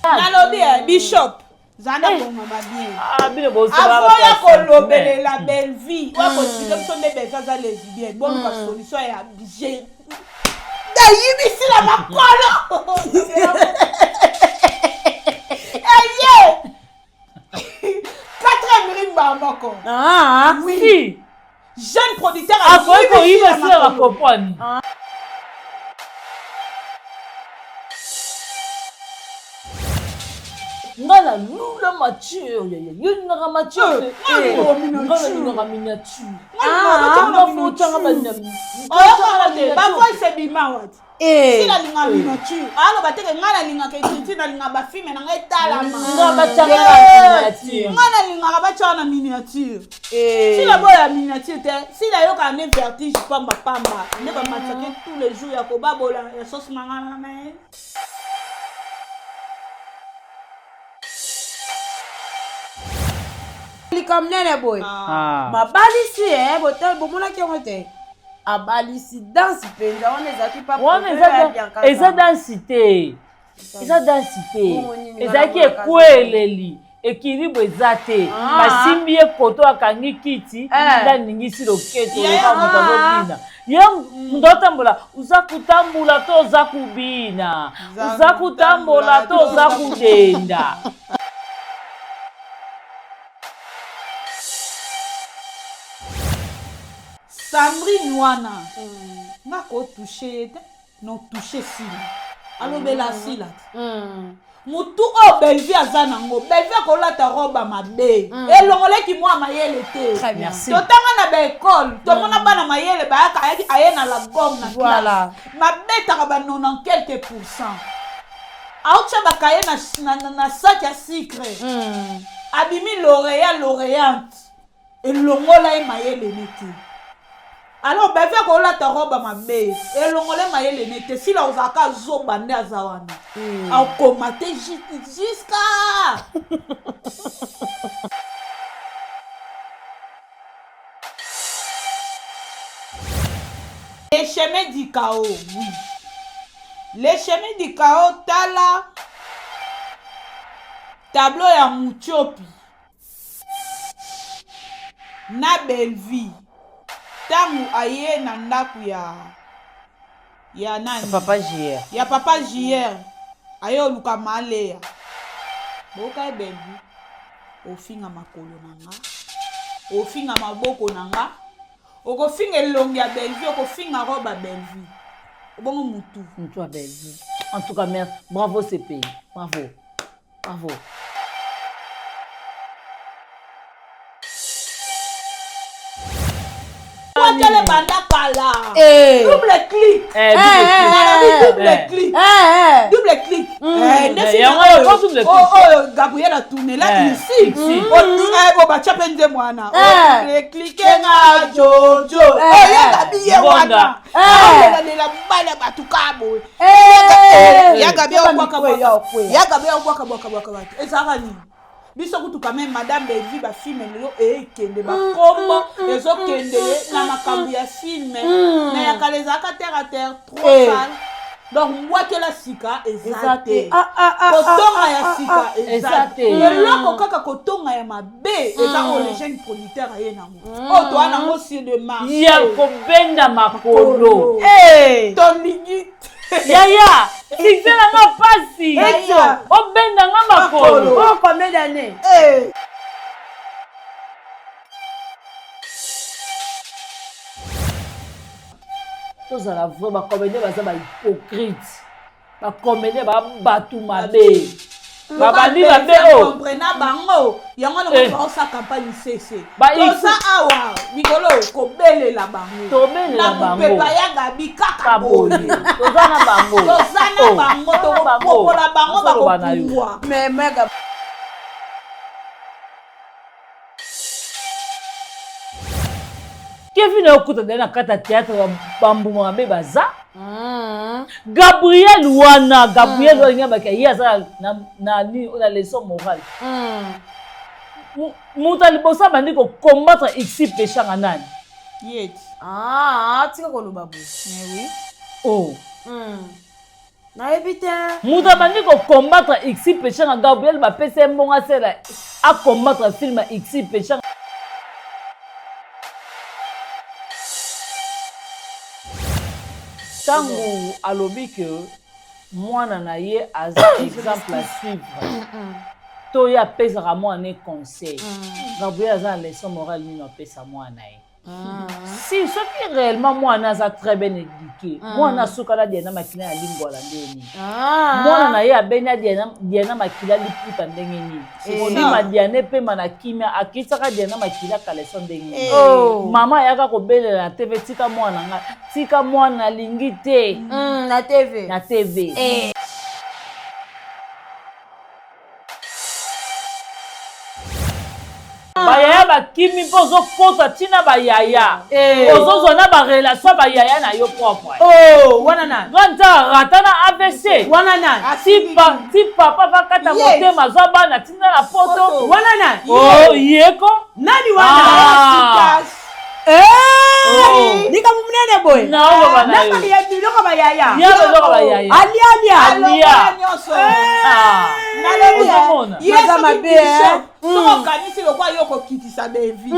Nalobi Bishop. Zana bonga bien. Ah, bien beau ça. Avoya kolobele la belle vie. Wa ko tika so de beza za lesbienne. Bon ka solution ya bien. Dayibi si la makolo. Aye. 4e rimba moko. Ah, oui. Jeune producteur a fait qu'on y va se la comprendre. Ngana lula mature, yuna ga mature, ngana miniature. Ba voice c'est bima wat. Si la linga miniature. Alors ba teke ngana linga ke tinti na linga ba film na ngai tala ma. Ngana miniature. Ngana linga ba chana miniature. Si la boya miniature te, si la yoka ne vertige pamba pamba, ne ba matsake tous les jours ya ko babola ya sauce mangana na. Comme nene boy. Ma balisi botel bomona ki ngote. A balisi danse penza on les a pas. Eza densité. Eza densité. Eza ki ekweleli. Équilibre ezate. Basimbi ekoto akangi kiti nda ningisi loketo ka mutazobina. Yang ndotambola uzakutambula to zakubina. Uzakutambola to zakudenda. Sandrine wana nga ko toucher non toucher sila alobela sila mutu o belvi azanango belvi ko lata roba mabe elongoleki mwa mayele te totanga na ba école to mona bana mayele ba aye na la gomme na voilà mabeta ka ba 90 quelques pourcent autcha ba kaye na sac ya sucre abimi l'oréante elongola e mayele neti. Alors, ben, fait qu'on l'a ta robe à ma mère. Et l'on l'a maillé les nez. Si là, on a qu'à zobande à Zawana. On comate jusqu'à. Les chemins du chaos, oui. Les chemins du chaos, tala. Tableau ya Muchopi. Na belle vie. Tangu aye na ndaku ya nani Papa JR ya Papa JR ayo luka maleya boka ebebi ofinga makolo nanga ofinga maboko nanga okofinga elongi ya belvi okofinga roba belvi obongo mutu a belvi. En tout cas merci, bravo CPI, bravo. Quelle banda kala double clic double clic Gabriel a tourné là ici on va chaper de mwana double cliquer na jojo ya gabiye wana la bala batukabo ya gabiye bwaka ezaka ni biso kutu quand même madame Belvi ba film lelo ekende ba kombo ezokende na makambu ya film na ya kalezaka terre à terre trop sale donc moi que la sika ezate kotonga ya sika ezate lelo kaka kotonga ya mabe eza o les jeunes producteurs aye nango o to ana ngo sur le marché ya ko benda makolo ton ligi Yaya, si c'est la pasi. O benda nga makolo. Oh, combien d'années? Tous à la vraie, ma comédie, ça va hypocrite. Ma comédie, va battre ma bé. Babandi ba be o. Comprena bango. Yango na sa campagne CC. To sa awa, bikolo ko belela bango. To belela bango. Na pepa ya gabi kaka boye. To zana bango. To zana bango to popola bango ba ko puwa. Mais mega Kevin okuta na kata théâtre bambu mabe baza. Gabriel wana Gabriel wana baka yaza na ni la leçon morale. Muta libosa bandi ko combattre ici péché nani. Yet. tika ko lobabu. Mais oui. Oh. Na éviter. Mouta bandi ko combattre X péché na Gabriel ba pese mbonga sela a combattre film X péché. Tango alobi que mwana na ye as exemple à suivre. To ya pesa ka mwana conseil. Gabriel a leçon morale ni no pesa mwana ye. Si ce qui réellement moi na za très bien éduqué moi na sukala dia na makila ya lingwala ndeni moi na ye abenya dia na makila liputa ndenge ni oni madiane pe mana kimia akitsaka dia na makila kaleso ndenge mama yaka ko belela TV tika mwana nga tika mwana lingi te na TV bayaya bakimi mpo ozokota ntina bayaya ozozwa na barelation bayaya na yo propre wana nani granta rata na AVC wana nani ti papa vakata motema azwa bana ntina na poto wana nani yeko nani wana nika munene boy naka ya biloko bayaya alia Yesa mabe organise le quoi yo ko kitisa bevi.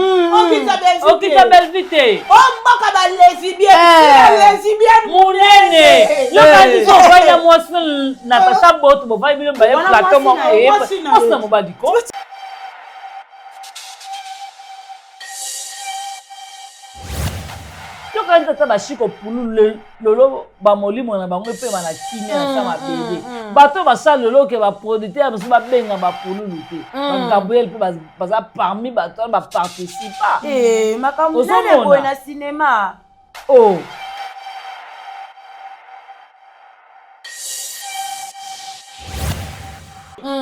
Okita bevi te. O mboka ba lesbienne. Munene. Yo ka di so fanya mwasi Natasha Bot bo vai bilomba ya plateau mo e. Mwasi mo badiko. Quand tu as chiko pulu lolo ba molimo na bango pe mana kimia na sama bébé bato ba sa lolo ke ba producteur ba ba benga ba pulu luté ba Gabriel pe ba parmi bato ba participa makambo na boy na cinéma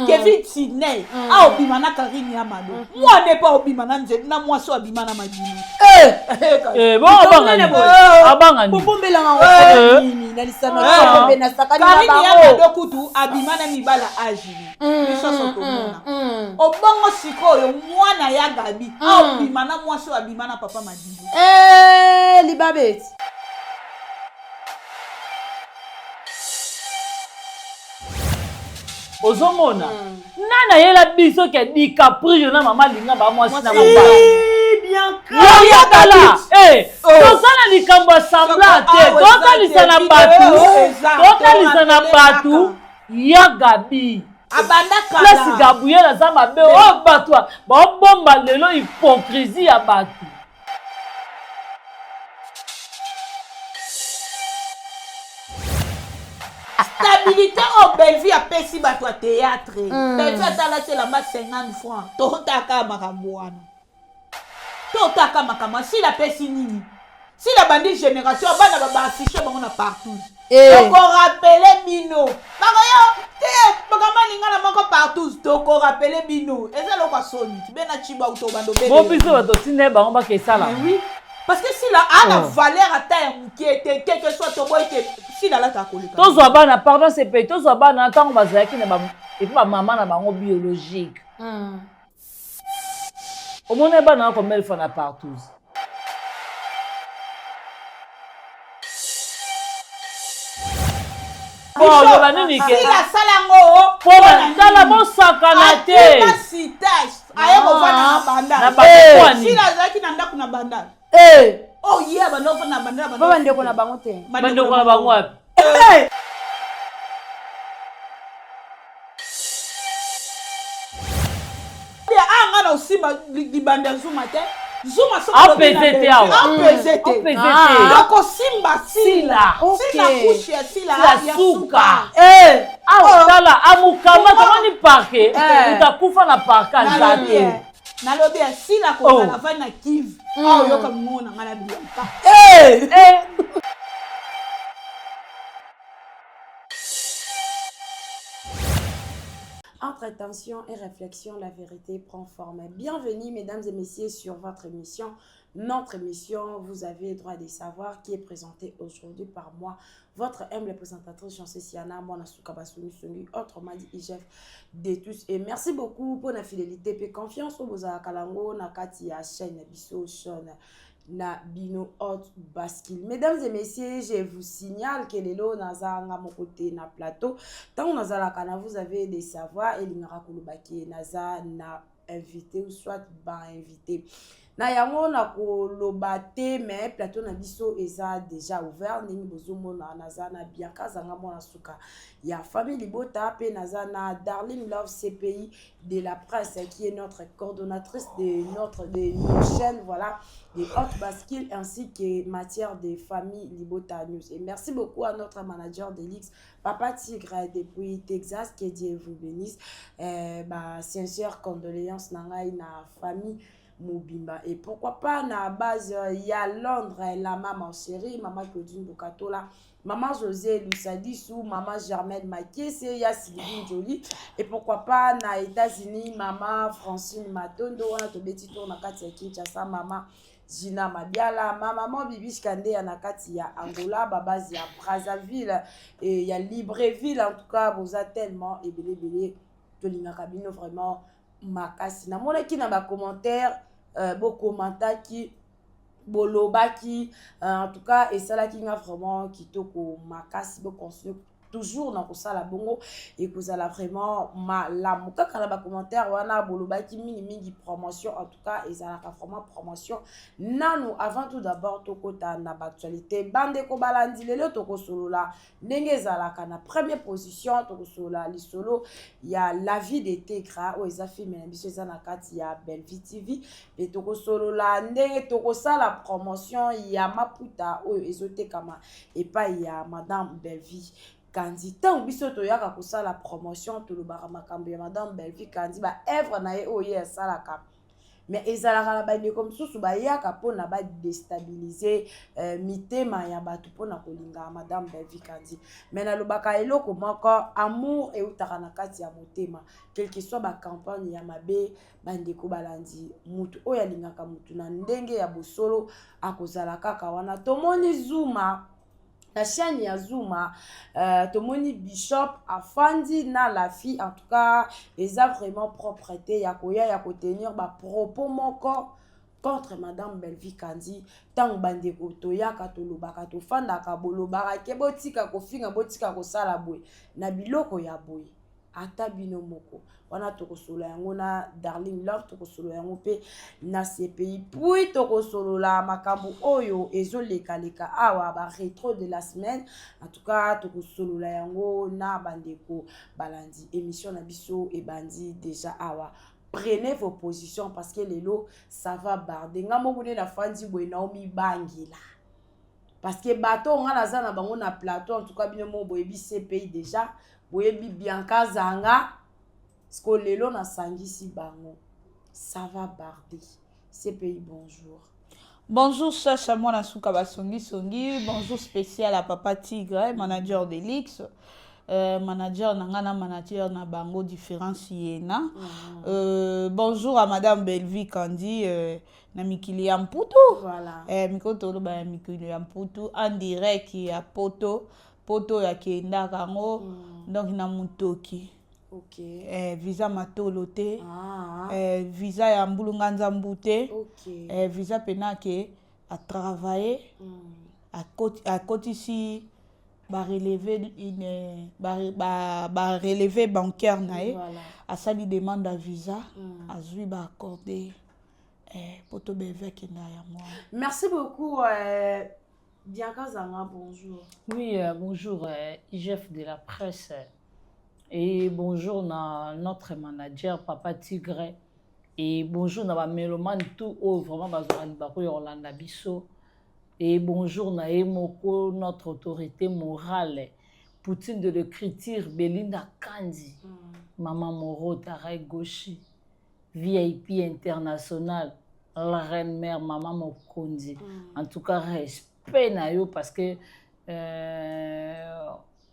Kevin Sidney a obima na Karine Amado moi n'est pas obima na nze na moi so obima na Madini bon abanga ni popombela nga nini na lisana ko na sakani na Karine Amado kutu abima na mibala ajili biso so tomona obongo sikoyo mwana ya Gabi a obima na moi so obima na papa Madini libabeti ozomona nana yela biso ke di caprice na mama linga ba mwasi na mama bien ya kala tozala likambo ya semblant te totalisa na batu ya Gabi abanda kala place Gabriel aza mabe o bato baobomba lelo hypocrisie ya bato stabilité au Bellevue a pesi bato à théâtre. Bellevue atala c'est la masse 50 francs. Totaka makamwana. Totaka makamwa si la pesi nini. Si la bandit génération bana ba afficher bango na partout. Donc on rappeler Bino. Bakoyo bakama lingana moko partout. Donc on rappeler Bino. Eza lokwa soni. Bena chiba uto bando bebe. Bon biso bato tine bango ba ke sala. Oui. Parce que si la a la valeur à taille qui était quel que soit ton boy si la ta collé. Tozwa bana pardon c'est payé tozwa bana tant on bazaki na ba et puis maman na bango biologique. Au moins bana comme elle fait na partout. Bon, le banini ke. Si la salango pour la bon sakanate. Si tâche aye ko vana banda. Na ba si la zaki na ndako na banda. Oh yeah, ba no na banda ba. Ba ndeko na bango te. Bando ko na bango wapi? Ya anga na osima libanda Zuma te. Zuma so APZT awa. APZT. Doko simba sila. Sila kushia sila ya suka. Tala amukama kama ni parke utakufa na parka zate. Nalobi ya sila ko na va na Kivu. Oh yoka mona ngana bianka. Entre tension et réflexion, la vérité prend forme. Bienvenue, mesdames et messieurs, sur votre émission. Notre émission, vous avez droit de savoir, qui est présentée aujourd'hui par moi, votre humble présentatrice, Jean Siana, Monasuka Basuni Suni, autrement dit IGF de tous. Et merci beaucoup pour la fidélité et confiance au Boza Kalango, Nakati, chaîne Bisso, Sean na bino hot bascule. Mesdames et messieurs, je vous signale que lelo nazanga mon côté na plateau. Tant nazala kana vous avez des savoirs et l'ingara kolobaki naza na invité ou soit ba invité. Na yango na koloba te mais plateau na biso eza déjà ouvert ndingi bozomona naza na Bianca zanga mona suka ya famille Libota pe naza na Darling Love CPI de la presse qui est notre coordonnatrice de nos chaînes voilà de Hot Bascule ainsi que matière de famille Libota News. Et merci beaucoup à notre manager d'Elix Papa Tigre depuis Texas, que Dieu vous bénisse. Sincère condoléances nangai na famille Mobimba. Et pourquoi pas na base il y a Londres la maman chérie maman Claudine Bokatola, maman José Lusadissou, maman Germaine Makiese, il y a Sylvie Jolie. Et pourquoi pas na États-Unis maman Francine Matondo wana tobeti to na kati ya Kinshasa maman Gina Mabiala, maman Bibi Kande na kati ya Angola, babazi ya Brazzaville et il y a Libreville en tout cas vous a tellement et belé to linga kabino vraiment makasi na mona ki na ba commentaire bo commentaire ki bolobaki en tout cas et ça là qui nga vraiment kitoko makasi bo continuer toujours dans kosala bongo et kozala vraiment malamu kaka na ba commentaire wana bolobaki mingi promotion en tout cas ezalaka vraiment promotion nanu avant tout d'abord tokota na actualité bande ko balandi lelo tokosolola ndenge ezalaka na première position tokosolola lisolo ya la vie de Tegra o eza filme na biso eza na kati ya Belvi TV et tokosolola ndenge tokosala promotion ya maputa o ezotekama epai ya madame Belvi Kandi tant biso toyaka kosala promotion tolobaka makambo ya madame Belvi Kandi ba œuvre na ye oye esalaka mais ezalaka na bandeko mosusu bayaka mpona badestabilize mitema ya bato mpona kolinga madame Belvi Kandi mais nalobaka eloko moko amour eutaka na kati ya motema quel que soit bacampagne ya mabe bandeko balandi mutu oyo alingaka mutu na ndenge ya bosolo akozala kaka wana tomoni Zuma la chaîne ya Zuma, tomoni Bishop afandi na la fille en tout cas eza vraiment propreté ya koya ya kotenir ba propos moko contre madame Belvi Kandi tant bandeko toyaka tolobaka tofandaka bolobaka ke botika kofinga botika kosala boy na biloko ya boy ata bino moko wana tokosolola yango na Darling Love tokosolola yango pe na CPI puis tokosolola makambo oyo ezoleka awa ba rétro de la semaine en tout cas tokosolola yango na bandeko balandi émission na biso e bandi déjà awa prenez vos positions parce que lelo ça va barder nga mobune na fandi boy Naomi Bangila parce que bato nga naza na bango na plateau en tout cas bino mo boyebi CPI déjà boyebi Bianca Zanga sko lelo na sangisi bango ça va barder CPI bonjour. Bonjour Chacha mwana suka basongi bonjour spécial à Papa Tigre manager d'Elix manager nangana manager na bango différencié na bonjour à madame Belvi Kandi na mikili ya Mputu voilà mikoto lo ba mikili ya Mputu en direct ya poto ya kenda kango donc na mutoki ok visa matolo te visa ya mbulunga nzambu te ok visa penake a travailler à côté ici ba relever bancaire nae a sali demande à visa azui ba accorder poto beveke na ya moi. Merci beaucoup Bianca Zanga bonjour. Oui bonjour IGF de la presse et bonjour na notre manager Papa Tigre et bonjour na ba mélomane tout au vraiment bazali bako Yolanda biso et bonjour na Emoko notre autorité morale Poutine de l'écriture Belinda Kandi Maman Moro Taray Goshi VIP international la reine mère Maman Mokondi en tout cas respect na yo parce que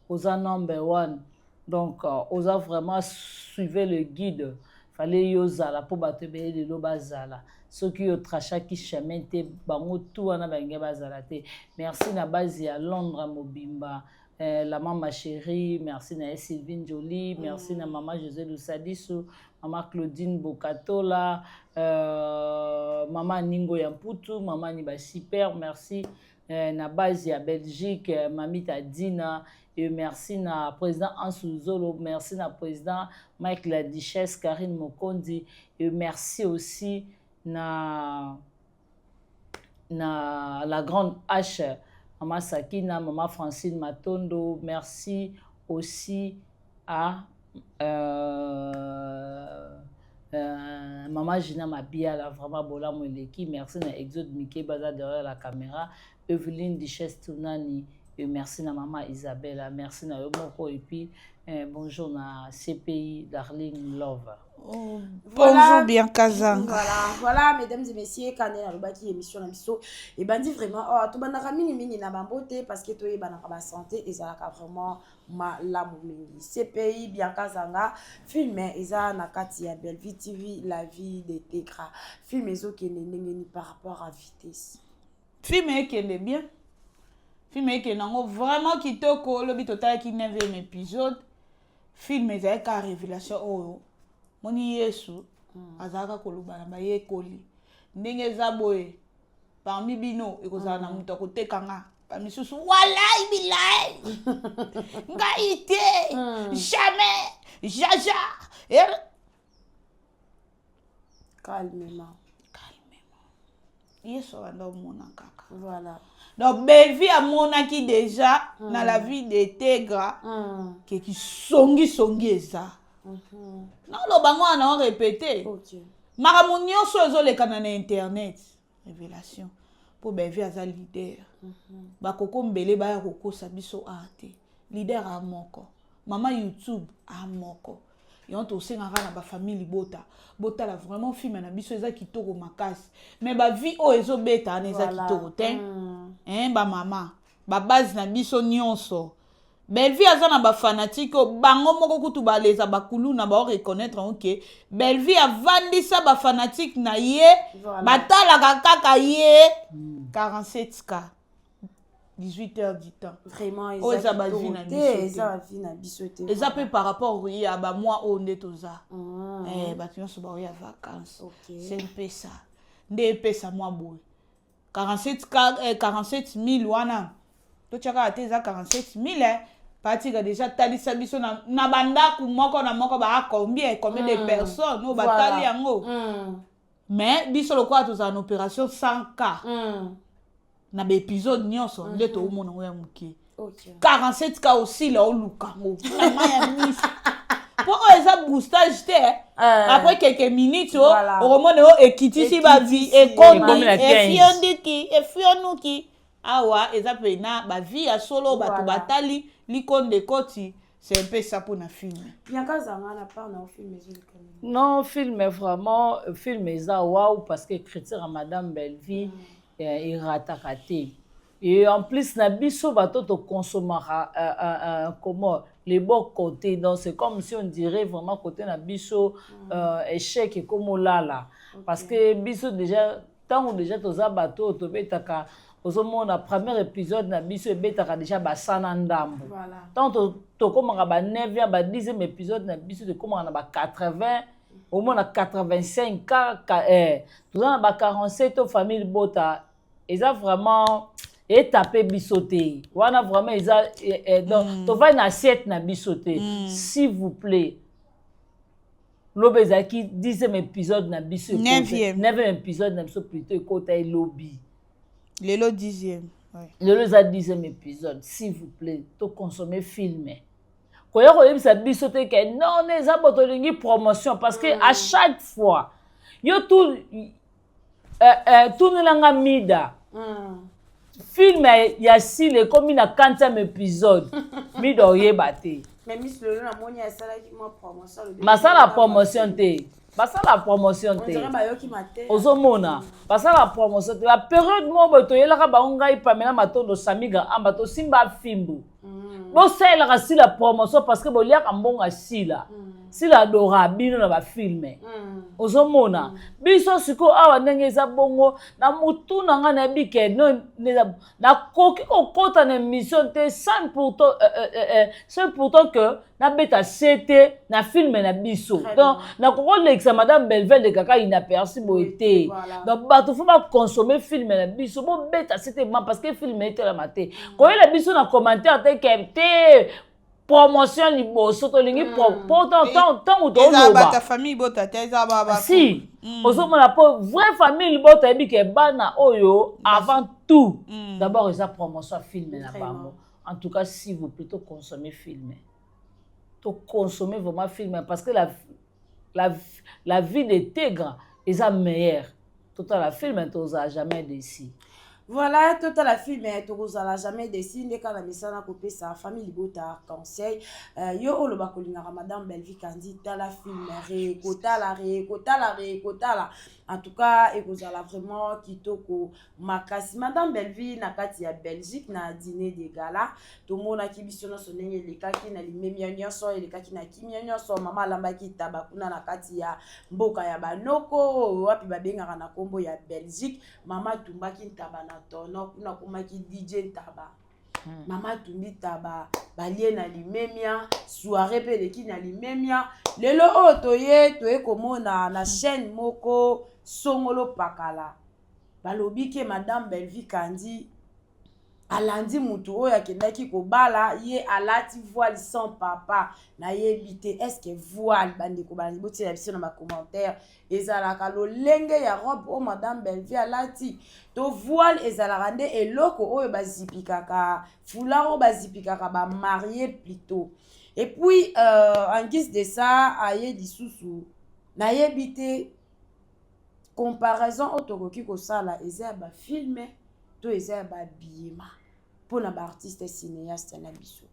osa number one donc osa vraiment suivre le guide fallait yo zala po bato be lelo bazala ceux qui yo trachaki chemin te bango tout wana bange bazala te merci na base ya Londres mobimba la maman chérie merci na Sylvine Jolie merci na maman José Lusadissou Maman Claudine Bokatola, Maman Ningo Yamputu, Maman Niba Super, merci. Na base à Belgique, Mamita Dina, et merci na président Ansou Zolo, merci na président Mike La Duchesse, Karine Mokondi, et merci aussi na la grande H, Maman Sakina, Maman Francine Matondo, merci aussi à Maman Gina Mabia, la vraiment bola moleki, merci na Exode Mickey Baza derrière la caméra, Evelyne Duchesse Tounani, et merci na Maman Isabella, merci na Yomoko, et puis bonjour na CPI Darling Love. Oh, bonjour bien Kazanga. Voilà, mesdames et messieurs, quand on a le émission et ben dit vraiment oh tout bana ramini mingi na bambote parce que toi bana ba santé et ça vraiment la mingi CPI bien Kazanga film eza na kati ya Bellevue TV la vie de Tegra film ezo kende ndengeni par rapport à vitesse film ekende bien film ekende nango vraiment kitoko lobi total ki 9e épisode film eza ka révélation oh moni Yesu azaka koloba na baye koli ndenge eza boye parmi bino ekozala na mutu akotekanga bamisusu walai bilai ngai te jamais jaja calmement Yesu anda omona kaka voilà donc Bellevue amonaki déjà na la vie de Tegra ke kisongi eza non lo bango ana répéter makambo nyonso ezolekana na internet révélation po Bellevue aza leader bakoko mbele baya kokosa biso ate leader a moko mama YouTube a moko yon to sengaka na ba famille bota la vraiment film na biso eza kitoko makasi mais ba vie o ezobeta na eza kitoko te ba mama ba base na biso nyonso Bellevue aza na ba fanatique bango moko kutu baleza bakulu na ba reconnaître OK Bellevue avandisa ba fanatique na ye batala kaka ye 47k 18h du temps vraiment eza ba vie na biso eza pe par rapport à ba mois o ndetoza batu nyonso ba ya vacances c'est un peu ça nde pesa moi boy 47k 47000 wana to chaka ateza 47000 Patika déjà talisa biso na bandaku moko na moko ba combien de personnes no batali yango mais biso lokwa to za opération 100k na ba épisode nyonso ndeto omona ngo ya mukie 47k aussi la olukango na maya mis pour eza boostage te après quelques minutes au remone o ekitisi ba vie e komi e fiondiki e fionuki awa eza pena ba vie ya solo batu batali likonde koti c'est un peu ça pour na film bien Kazanga na part na film non film vraiment film eza waouh parce que critique à madame Bellevue il ratakate et en plus na biso bato to consommera comment les bons côtés donc c'est comme si on dirait vraiment côté na biso échec et comme lala parce que biso déjà tant déjà toza bato to betaka ozomona premier épisode na biso ebetaka déjà basana ndambo tant to komanga ba 9e ba 10e épisode na biso de komanga na ba 80 au moins na 85 toza na ba 47 to famille bota eza vraiment etapé bisoté wana vraiment eza donc to va na assiette na bisoté s'il vous plaît lobeza ki 10e épisode na biso 9e épisode na biso plutôt ekota lobby Lelo 10e. Lelo za 10e épisode, s'il vous plaît, to consommer film. Koya ko yebisa biso te ke non eza boto lingi promotion parce que à chaque fois yo tout nilanga mida. Film ya sile comme na 40e épisode. Mida oyeba te. Mais Miss Lolo na moni asala ki mo promotion. Masala promotion te. Basala promotion te. Ozomona. Basala promotion te. La période mo boto yelaka ba ngai Pamela Matondo Samiga amba to simba fimbu. Bon, c'est la promotion parce que bon, il y a un bon asila. Si la dora bino na ba filmer. Ozomona. Biso siko awa ndenge za bongo na mutu na nga na bike no na koki okota na émission te sans pourtant que na beta CT na filmer na biso. Donc na koko lexa madame Belvelle de kaka inaperçu boité. Donc bato faut pas consommer film na biso bo beta CT parce que film était la maté. Ko la biso na commentaire te kemte promotion liboso to lingi tant ou to loba ta famille bota teza baba si ozomona po vraie famille bota ebi ke bana oyo avant tout d'abord esa promotion film na bango. En tout cas si vous plutôt consommer film to consommer vraiment film parce que la vie des tigres est meilleure tout à la film toza jamais déçu. Voilà, tout à la film, tu n'as jamais décidé quand la mission a coupé sa famille libota conseil. Yo le bakolinga Madame Belvi Kandi dans la film réécota la. En tout cas, et vous allez vraiment kitoko makasi. Madame Belvi na kati ya Belgique na dîner de gala. Tout le monde a qui bisono sonenge les kaki na limemia so les kaki na kimia so mama lamba ki tabakuna na kati ya mboka ya banoko wapi babenga na kombo ya Belgique. Mama tumbaki tabana tono kuna kumaki DJ taba. Mama tumbi taba balie na limemia soirée pe de ki na limemia lelo otoye toye komona na chaîne moko songolo pakala balobi ke Madame Belvi Kandi alandi mutu oyo akendaki kobala ye alati voile sans papa na yebite est-ce que voile bandeko bandi la biso na ma commentaire ezalaka lolenge ya robe o Madame Belvi alati to voile ezalaka nde eloko oyo bazipikaka foulard bazipikaka ba marié plutôt et puis en guise de ça aye lisusu na yebite comparaison otokoki kosala eza ba filme to eza ba biyema pour na ba artiste cinéaste na biso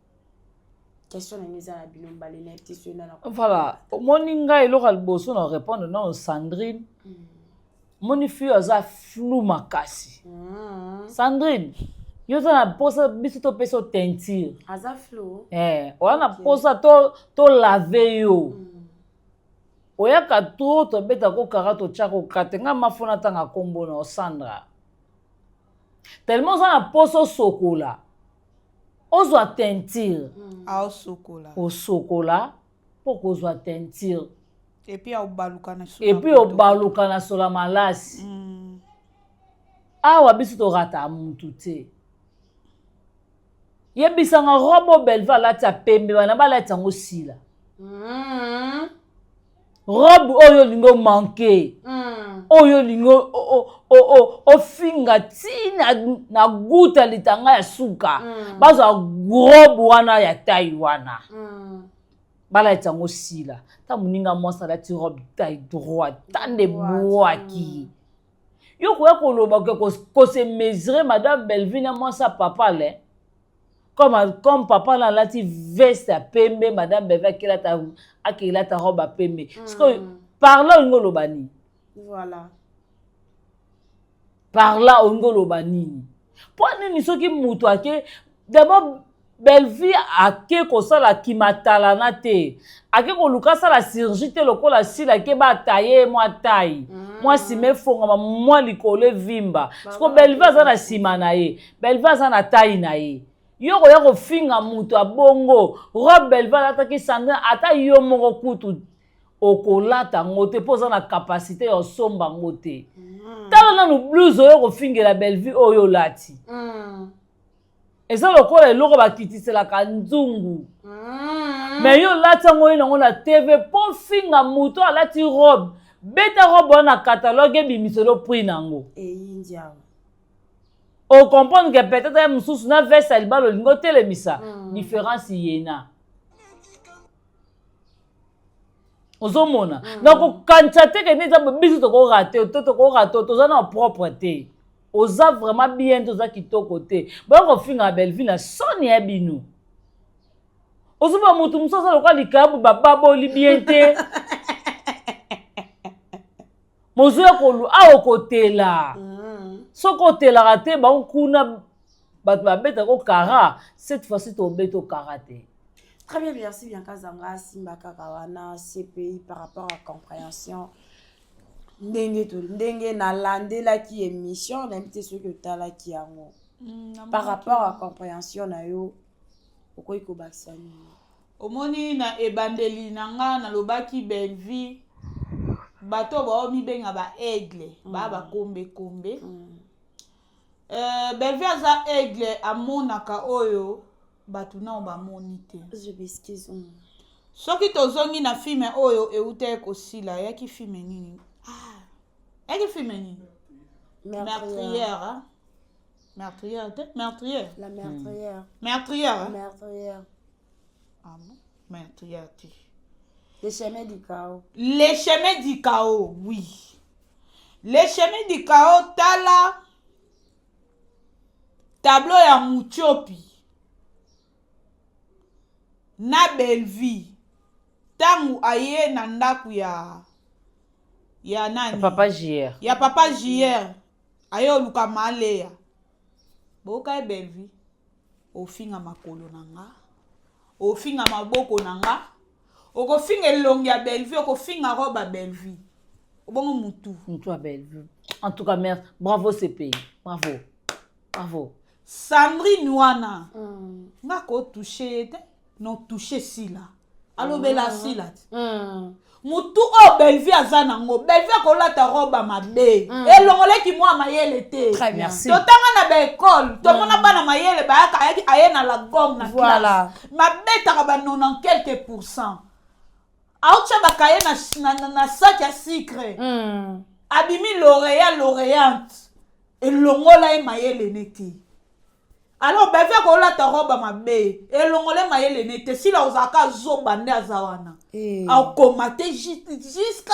question na eza na bino mbale na petite na voilà moninga eloko liboso na répondre non Sandrine moni fille aza flou makasi Sandrine yo za na posa biso to peso teinture aza flou wana posa to laver yo oyaka to beta ko karato chako katenga mafona tanga kombo na Sandra tellement ça na poso sokola ozwa teinture au sokola au sokola pour kozwa teinture et puis obaluka na sola malasi awa biso to rata muntu te yebisanga robo Belva alati ya pembe bana balati yango sila robe oyo lingo manke oyo lingo ofinga tina na guta litanga ya suka bazwa robe wana ya taille wana balati yango sila ta muninga mwasa alati robe taille droite tande bwaki yo koya koloba ko se mesurer Madame Belvi na mwasa papa le comme papa là lati veste à pembe Madame Belvi akilata robe à pembe parce que par là ngolo bani voilà par là ngolo bani pour nini soki mutu ake d'abord Belvi ake ko sala kimatala na te ake ko luka sala chirurgie te lokola sila ke ba tailler moi taille moi si me fonga moi likole vimba parce que Belvi azana sima na ye Belvi azana taille na ye yo ko ya ko finga mutu abongo robe Belvi ataki Sandrine ata yo moko kutu okolata ngote poza na capacité ya somba ngote tala na no blouse yo ko fingela Belvi oyo lati eza lokola eloko bakitiselaka nzungu mais yo lati yango nango na TV po finga mutu alati robe beta robe wana catalogue ebimiselo prix nango eyindia on comprend que peut-être mususu na veste ya libalo lingo telemisa différence yena ozomona donc kanisa te ke neza biso toko rate toza na propre te oza vraiment bien toza kitoko te bako finga Belvi na soni ya bino ozuba mutu musosa lokwa likabu bababoli bien te mozo ya kolu a okotela soko telaka te ba kuna bato babeta ko kara cette fois-ci to beto karaté. Très bien, merci bien Kazanga Simba Kakawana CPI par rapport à compréhension. Ndenge na landela qui émission n'importe ce que tala qui yango. Par rapport à compréhension na yo okoyi ko baksani. Omoni na ebandeli nanga na lobaki Belvi bato ba mi benga ba aigle ba kombe. Belvi aza aigle amonaka oyo batu na ba monite. Je m'excuse. Soki tozongi na filme oyo eute ko sila yaki filme nini? Yaki filme nini? Meurtrière. Meurtrière. La meurtrière. Meurtrière. Meurtrière. Ah bon? Meurtrière. Les chemins du chaos. Les chemins du chaos, oui. Les chemins du chaos, tala tableau ya Muchopi. Na Belvi. Tangu aye na ndaku ya nani? Papa JR. Ya papa JR. Aye oluka maleya. Boka e Belvi. Ofinga makolo nanga. Ofinga maboko nanga. Okofinga elongi ya Belvi, okofinga robe ya Belvi. Obongo mutu. Mutu à Belvi. En tout cas, merci. Bravo CPI. Bravo. Bravo. Sandrine wana. Nga ko touché te. Non touché sila. Alobela sila. Mutu o Belvi azanango. Belvi akolata robe mabe. Elongole ki mwa mayele te. Très bien. Merci. Totanga na ba école. Tomona bana mayele ba aye na la gomme na Voilà. classe. Mabeta ba 90 quelques pourcents. Aoucha bakaye na sac ya sucre. Abimi lauréate. Elongola e mayele neti. Alors Belvi akolata robe mabe. Elongole mayele neti. Sila ozaka zo bande azawana. Au komate jusqu'à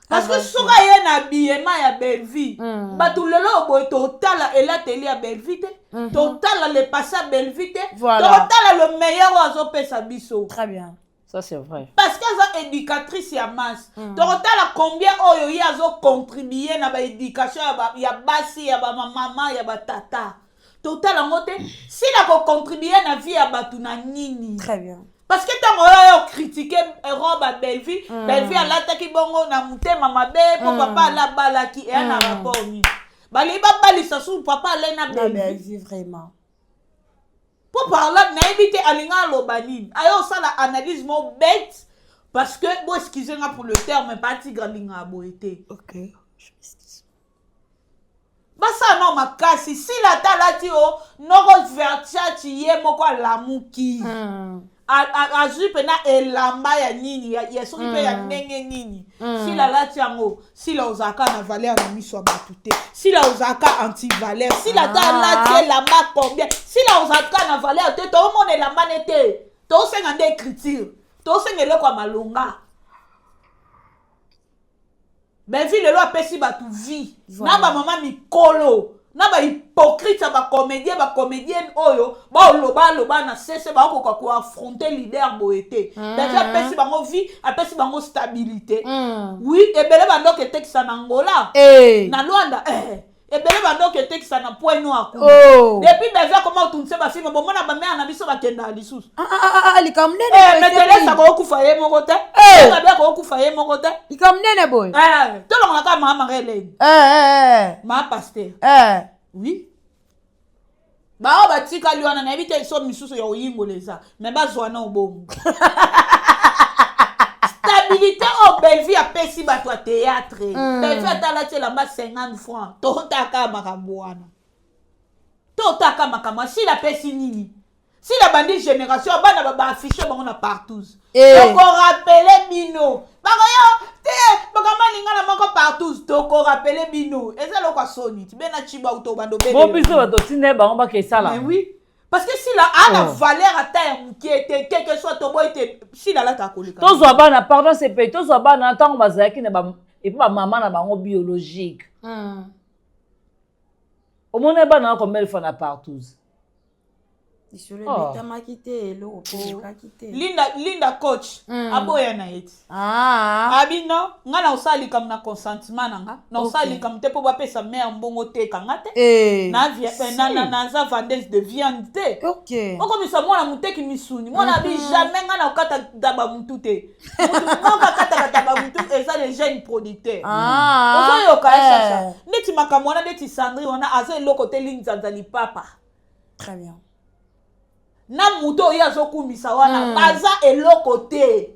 parce que soka ye na biyema ya Belvi batu lelo boy totala elateli ya Belvi te totala le passé Belvi te totala le meilleur oiseau pesa biso. Très bien. Ça c'est vrai. Parce qu'elle est éducatrice ya masse. Totala combien oyo ye azo contribuer na ba éducation ya basi ya ba mama ya ba tata. Total en côté si la ko contribuer na vie ya batu na nini. Très bien. Parce que tant on a critiqué robe à Belvi, Belvi a l'attaqué bongo na mutema mabe pour papa la balaki et un rapport ni. Bali ba bali sa sou papa la na Belvi vraiment. Pour parler na éviter alinga lobani. Ayo ça la analyse mon bête parce que bon excusez-moi pour le terme pas tigre linga boité. OK. Je m'excuse. Basa non makasi si la talati o noko vertiati ye moko lamuki. A jupe na elamba ya nini ya soki ya ndenge nini. Si la lati yango si la ozaka na valeur na miso batute. Si la ozaka anti valeur. Si la talati elamba combien. Si la ozaka na valeur te to mona elamba nete. To senga nde écriture. To senga le kwa malonga. Belvi lelo apesi batu vie. Na ba mama mikolo. Na ba hypocrite ba comédienne oyo. Ba loba na cesse ba ko affronter leader boete. Belvi apesi bango vie, apesi bango stabilité. Oui, ebele bando ke tekisa na Angola. Na Luanda. Ebele bando ke tekisa na point noir. Depuis Belvi comment tunse ba film bo mona ba mère na biso ba kenda lisusu. Likamnene. Metelesa ko kufa ye moko te. Ba ko kufa ye moko te. Likamnene boy. Tolo ngaka mama Hélène. Ma pasteur. Oui. Ba ba tika liwana na ebite so misusu ya oyingo leza. Mais ba zwana obongo. Stabilité au Belvi a pesi ba toi théâtre. Belvi atala tela ba 50 francs. Totaka makabwana. Totaka makama si la pesi nini. Si la bandit génération bana ba afficher bango na partout. Donc on rappeler bino. Bakoyo te bakama lingana moko partout. Donc on rappeler bino. Et ça lokwa soni. Bena chiba uto bando bele. Bon biso bato tine bango ba ke sala. Mais oui. Parce que si la a la valeur à taille qui était quel que soit ton boy était si la ta kolika. Tous bana pardon c'est pays tous bana tant bazaki na ba et puis maman na bango biologique. Au monde bana comme elle fait na partout. Linda coach aboya na eti abino nga na osali comme na consentement nanga na osali comme te po ba pesa mère mbongo te kanga te na za vendeuse de viande te oko misa mwana muteki misuni mwana bi jamais nga na okata daba mutu te mutu kata daba mutu eza les jeunes producteurs ozo yoka sasa neti makamwana neti Sandri wana azo eloko te linzanza lipapa. Très bien. Na muto ya zokumisa wana baza eloko te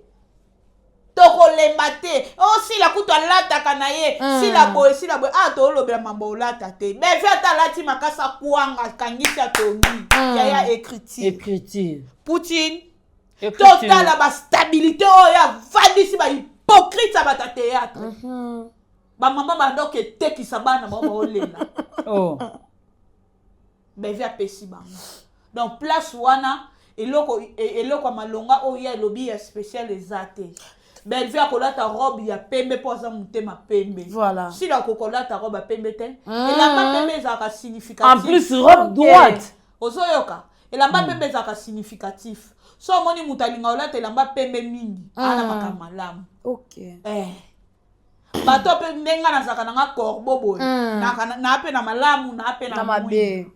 tokolemba te si la kutu alataka na ye si la boye to lobela mambo olata te beve ata lati makasa kuanga kangisa tongi ya écriture Poutine totala ba stabilité oya vandisi ba hypocrite ba ta théâtre ba mama bandoke tekisa bana mama olela beve apesi bango. Donc place wana eloko malonga oya lobi ya spécial ezate belve akolata robe ya pembe poza mutema pembe voilà si la kokolata robe ya pembe te elamba pembe ezaka significatif en plus robe droite ozoyoka elamba pembe ezaka significatif so moni mutalinga olata elamba pembe mingi ana makamalamu bato pe ndenga na zaka nanga corbeau boy na pe na malamu na pe na mabe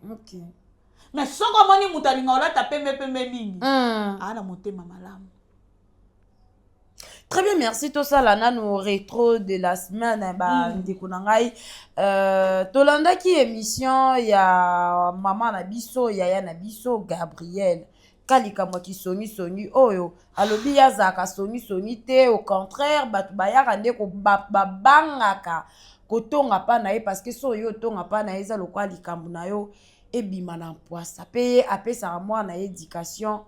mais soko moni mutalinga olata pembe mingi ana motema malamu. Très bien, merci tout ça là nos rétro de la semaine ndikunangai tolanda ki émission ya maman na biso ya na biso Gabriel kalika mo ki soni oyo alobi ya zaka soni te au contraire batu bayaka nde ko babangaka kotonga pa na ye parce que so yo tonga pa na eza lokwa likambu na yo ebima na poisa pe apesa mwana éducation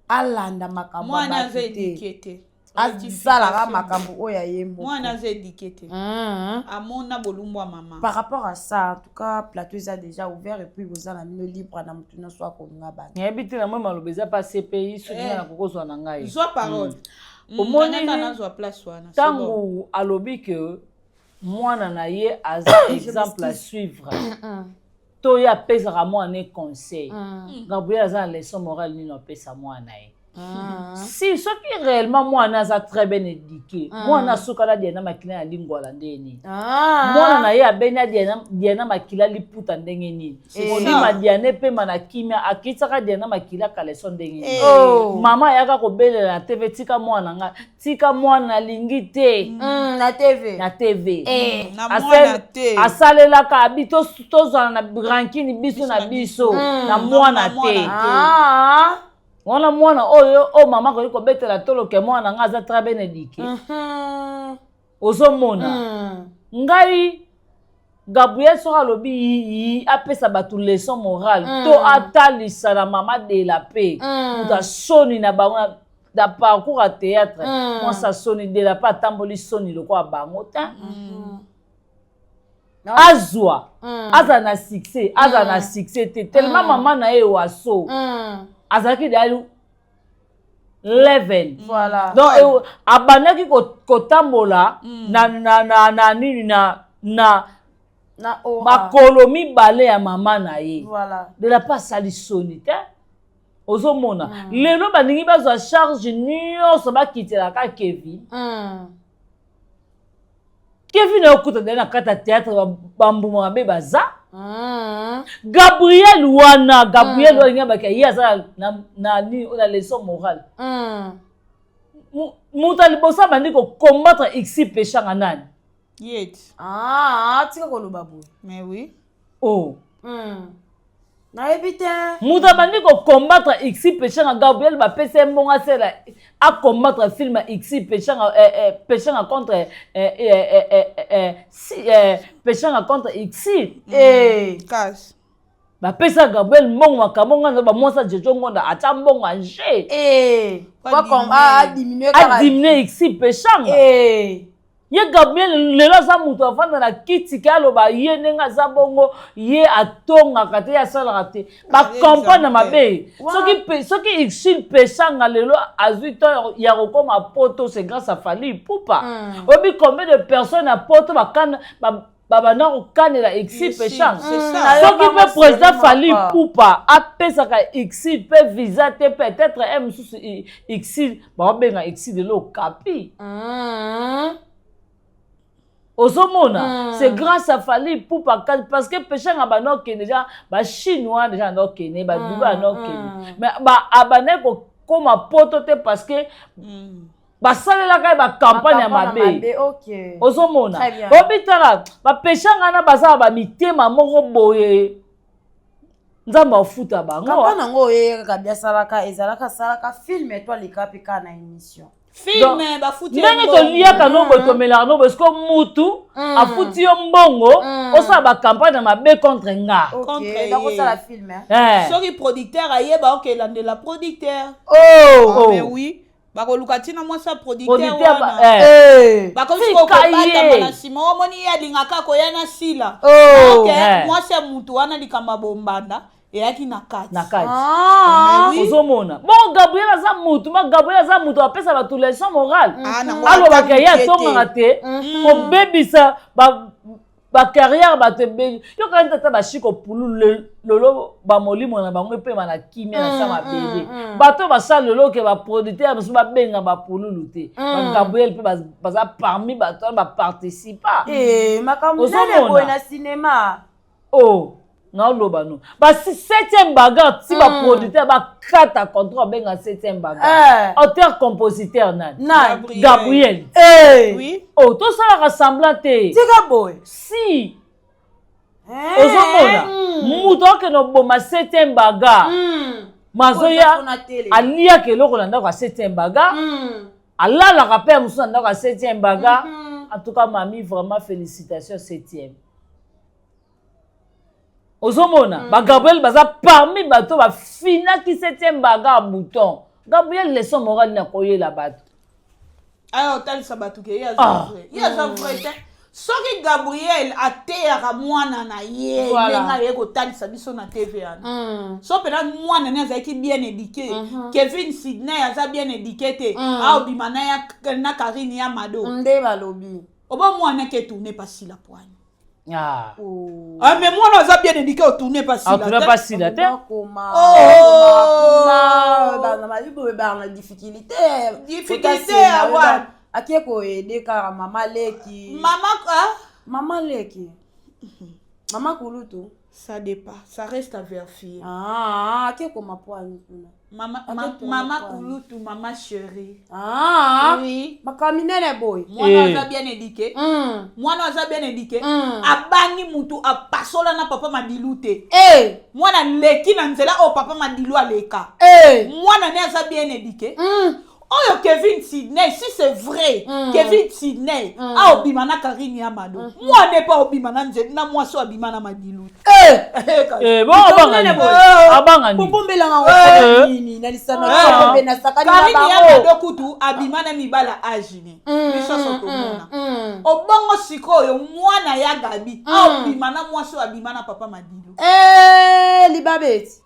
alanda makambo mwana éduqué azala makambo oya yembo mwana éduqué amona bolumwa mama. Par rapport à ça en tout cas plateau est déjà ouvert et puis vous allez nous libre na mutuna soit ko ngaba ngabiti na moi malobeza pas CPI sonia na kokozwa na ngai zo parole omoni na zo place wana tango alobi que mwana na ye az exemple à suivre to ya pesa mwana conseil Gabriel za leçon morale ni no pesa mwana ye si ce qui réellement moi na très bien éduqué moi na sukala diana makila ya lingwala ndeni moi na ye abena diana makila liputa ndenge nini odima diane pe mana kimia akitsaka diana makila kaleso ndenge nini mama yaka ko belela na TV tika mwana nga tika mwana lingi te na TV na mwana te asalela ka bito tozana na rankini biso na biso na mwana te wana mwana oyo mama ko betela tolo ke mwana nga za très bien éduqué ozomona ngai Gabriel sera lobi apesa batu leçon morale to atalisa na mama de la paix uta soni na bango da parcours à théâtre moi ça soni de la paix tamboli soni le kwa bango ta azwa aza na succès te tellement mama na ye waso azaki d'ailleurs level voilà donc abanaki kotambola na nini na makolo mibale ya mama na ye voilà de la pas salisoni te ozomona lelo baningi bazwa charge nyonso bakitelaka Kevin okuta na kata théâtre bambuma mabe baza Gabriel wana olinga baka ye aza na leçon morale muta libosa bandi ko combattre ixi péchanga nani yet tika koloba boye mais oui na ebite muta bandi ko combattre ixi péchanga Gabriel ba pese mbonga sela a combattre film ixi péchanga contre péchanga contre ixi cash ba pesa Gabriel mbongo makambo nga ba mwasa jejo ngonda ata mbongo anje quoi diminuer ixi péchanga ye Gabriel lelo za mutu afanda na kiti kaloba ye nenga za bongo ye atonga kate ya sala kate ba comprendre mabe soki ixil pesanga lelo azui to ya kokoma poto c'est grâce à Fally Ipupa obi combien de personnes à poto bakana babanda kokanela exil pechang soki mpe président Fally Ipupa apesaka exil mpe visa te peut-être mosusu exil baobenga exil de l'Okapi ozomona c'est grâce à Fally Ipupa parce que pechang abanda okende déjà bachinois déjà anda okende baduba anda okende mais abanda kokoma poto te parce que basalelaka bacampagne ya mabe ozomona obitala bapeshanga na bazala bamitema moko boye nzambe afuta bango kampana ngo oyeka biasalaka ezalaka salaka film étoile kapika na émission film bafuti ndenge toliaka nombo tomelaka nombo esiko mutu afuti yo mbongo osala bacampagne ya mabe contre nga soki producteur ayeba okelandela producteur mais oui bakoluka ntina mwasa producteur wana bakomisi kokobata na nsima omoni ye alingaka koya na sila mwasi ya mutu wana likamba bombanda eyaki na kati ozomona bon Gabriel aza mutu ma Gabriel aza mutu apesa bato leçon morale alobaka ye atongaka te kobebisa bacarrière bato ebeli yokani tata bashiko pulu lolo bamolimo na bango epema na kimia na sa mabele bato basala lelo ke baproducteur mosusu babenga bapululu te Gabriel mpe baza parmi bato wana baparticipa makambo nene boye na cinéma naoloba no basi 7e bagarre ti baproducteur bakata contrat benga 7e bagarre auteur compositeur nani Gabriel tosalaka semblant te tika boye si ozomona mutu okende oboma 7e bagarre mazoya aliaka eloko na ndako ya 7e bagarre alalaka mpe mosusu na ndako ya 7e bagarre en tout cas mami vraiment félicitations 7e ozomona ba Gabriel baza parmi bato bafinaki 7e bagarre bouton Gabriel leçon morale na koyela bato aya otalisa bato ke ye aza vrai te soki Gabriel ateyaka mwana na ye ndenge aye kotalisa biso na TV wana so mpena mwana ne azalaki bien éduqué Kevin Sidney aza bien éduqué te aobima na Karine ya Mado nde balobi oba mwana ke tourne pasila poigne mais mwana aza bien éduqué otourne pasila te na difficulté awa akie koyede kaka mama leki mama leki mama kulutu ça dépend ça reste à vérifier akie koma poani kuna mama kulutu mama chérie oui makaminene boy mwana aza bien éduqué mwana aza bien éduqué abangi mutu apasola na papa madilu te mwana leki na nzela o papa madilu aleka mwana ne aza bien éduqué oyo Kevin Sidney si c'est vrai Kevin Sidney obima na Karine ya Mado moi ne pas obima na nzela na moi so obima na madilu abanga ni bombela nga nini na lisana ko bena sakani na bango Karine ya Mado kutu abima na mibala agine biso so komona obongo sikoyo mwana ya Gabi obima na moi so obima na papa madilu libabeti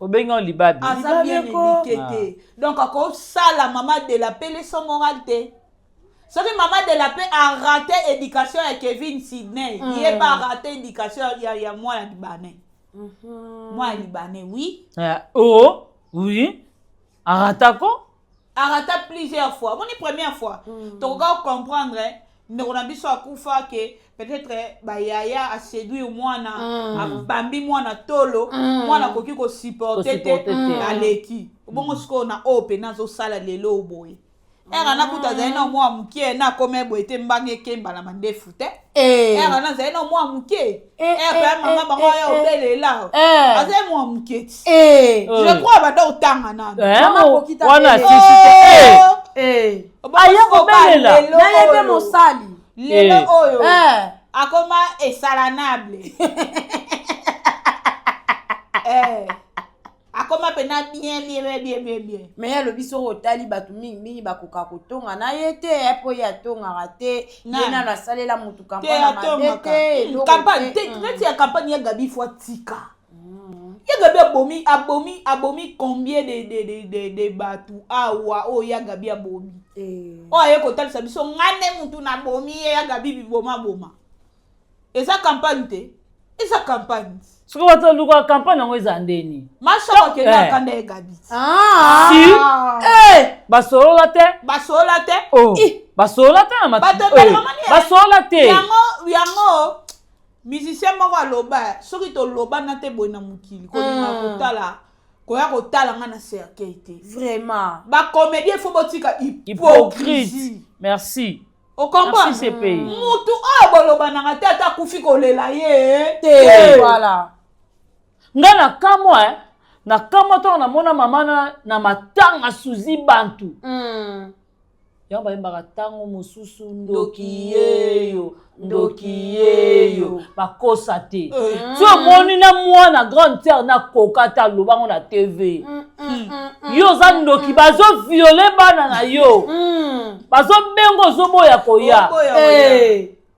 obenga libabi aza bien éduqué donc ako sala maman de la paix leçon morale te soki maman de la paix a raté éducation ya Kevin Sidney il pas raté éducation ya moi ya libanais moi libanais oui oui arata plusieurs fois moni première fois tokoka comprendre ndeko na biso akufa ke peut-être bayaya a séduire mwana abambi mwana tolo mwana koki ko supporter te aleki bongo siko na ope nazo sala lelo boye era na kuta zaina mwa mukie na kome boye te mbange kemba na mandefu te era na zaina mwa mukie pe mama bango ya obelela azai mwa mukie je crois bado utanga nana mama kokita wana sisi aya obelela na yebe mosali lelo oyo akoma esalanable akoma pena bien mais ya lobi so otali bato mingi bakoka kotonga na ye te po ya tonga te yena na salela mutu kampana te campagne te ya campagne ya Gabi fois tika ya Gabi abomi combien de batu awa o ya Gabi abomi oye kotalisa biso ngane mutu na bomi ya Gabi biboma Et ça campagne te. Et ça campagne. Ce que votre luka campagne nango ezandeni. Masha ko ke na kanda e Gabi. Si. Basolola te. Basolola te. Oh. Basolola te na mati. Basolola te. Yango musicien moko aloba soki to loba na te boy na mukili ko na kotala. Koya kotala nga na cercueil te. Vraiment. Ba comédien faut botika hypocrite. Merci. Au combat. Merci CPI. Mutu boloba na te ata kufi kolela ye. Voilà. Nga na kamwa to na mona mama na matanga suzi bantu. Yamba yembaka tango mususu ndoki yeyo bakosa te. Tu omoni na mwana grande terre na kokata lobango na TV. Yo za ndoki bazo violer bana na yo. Bazo bengo zoboya koya.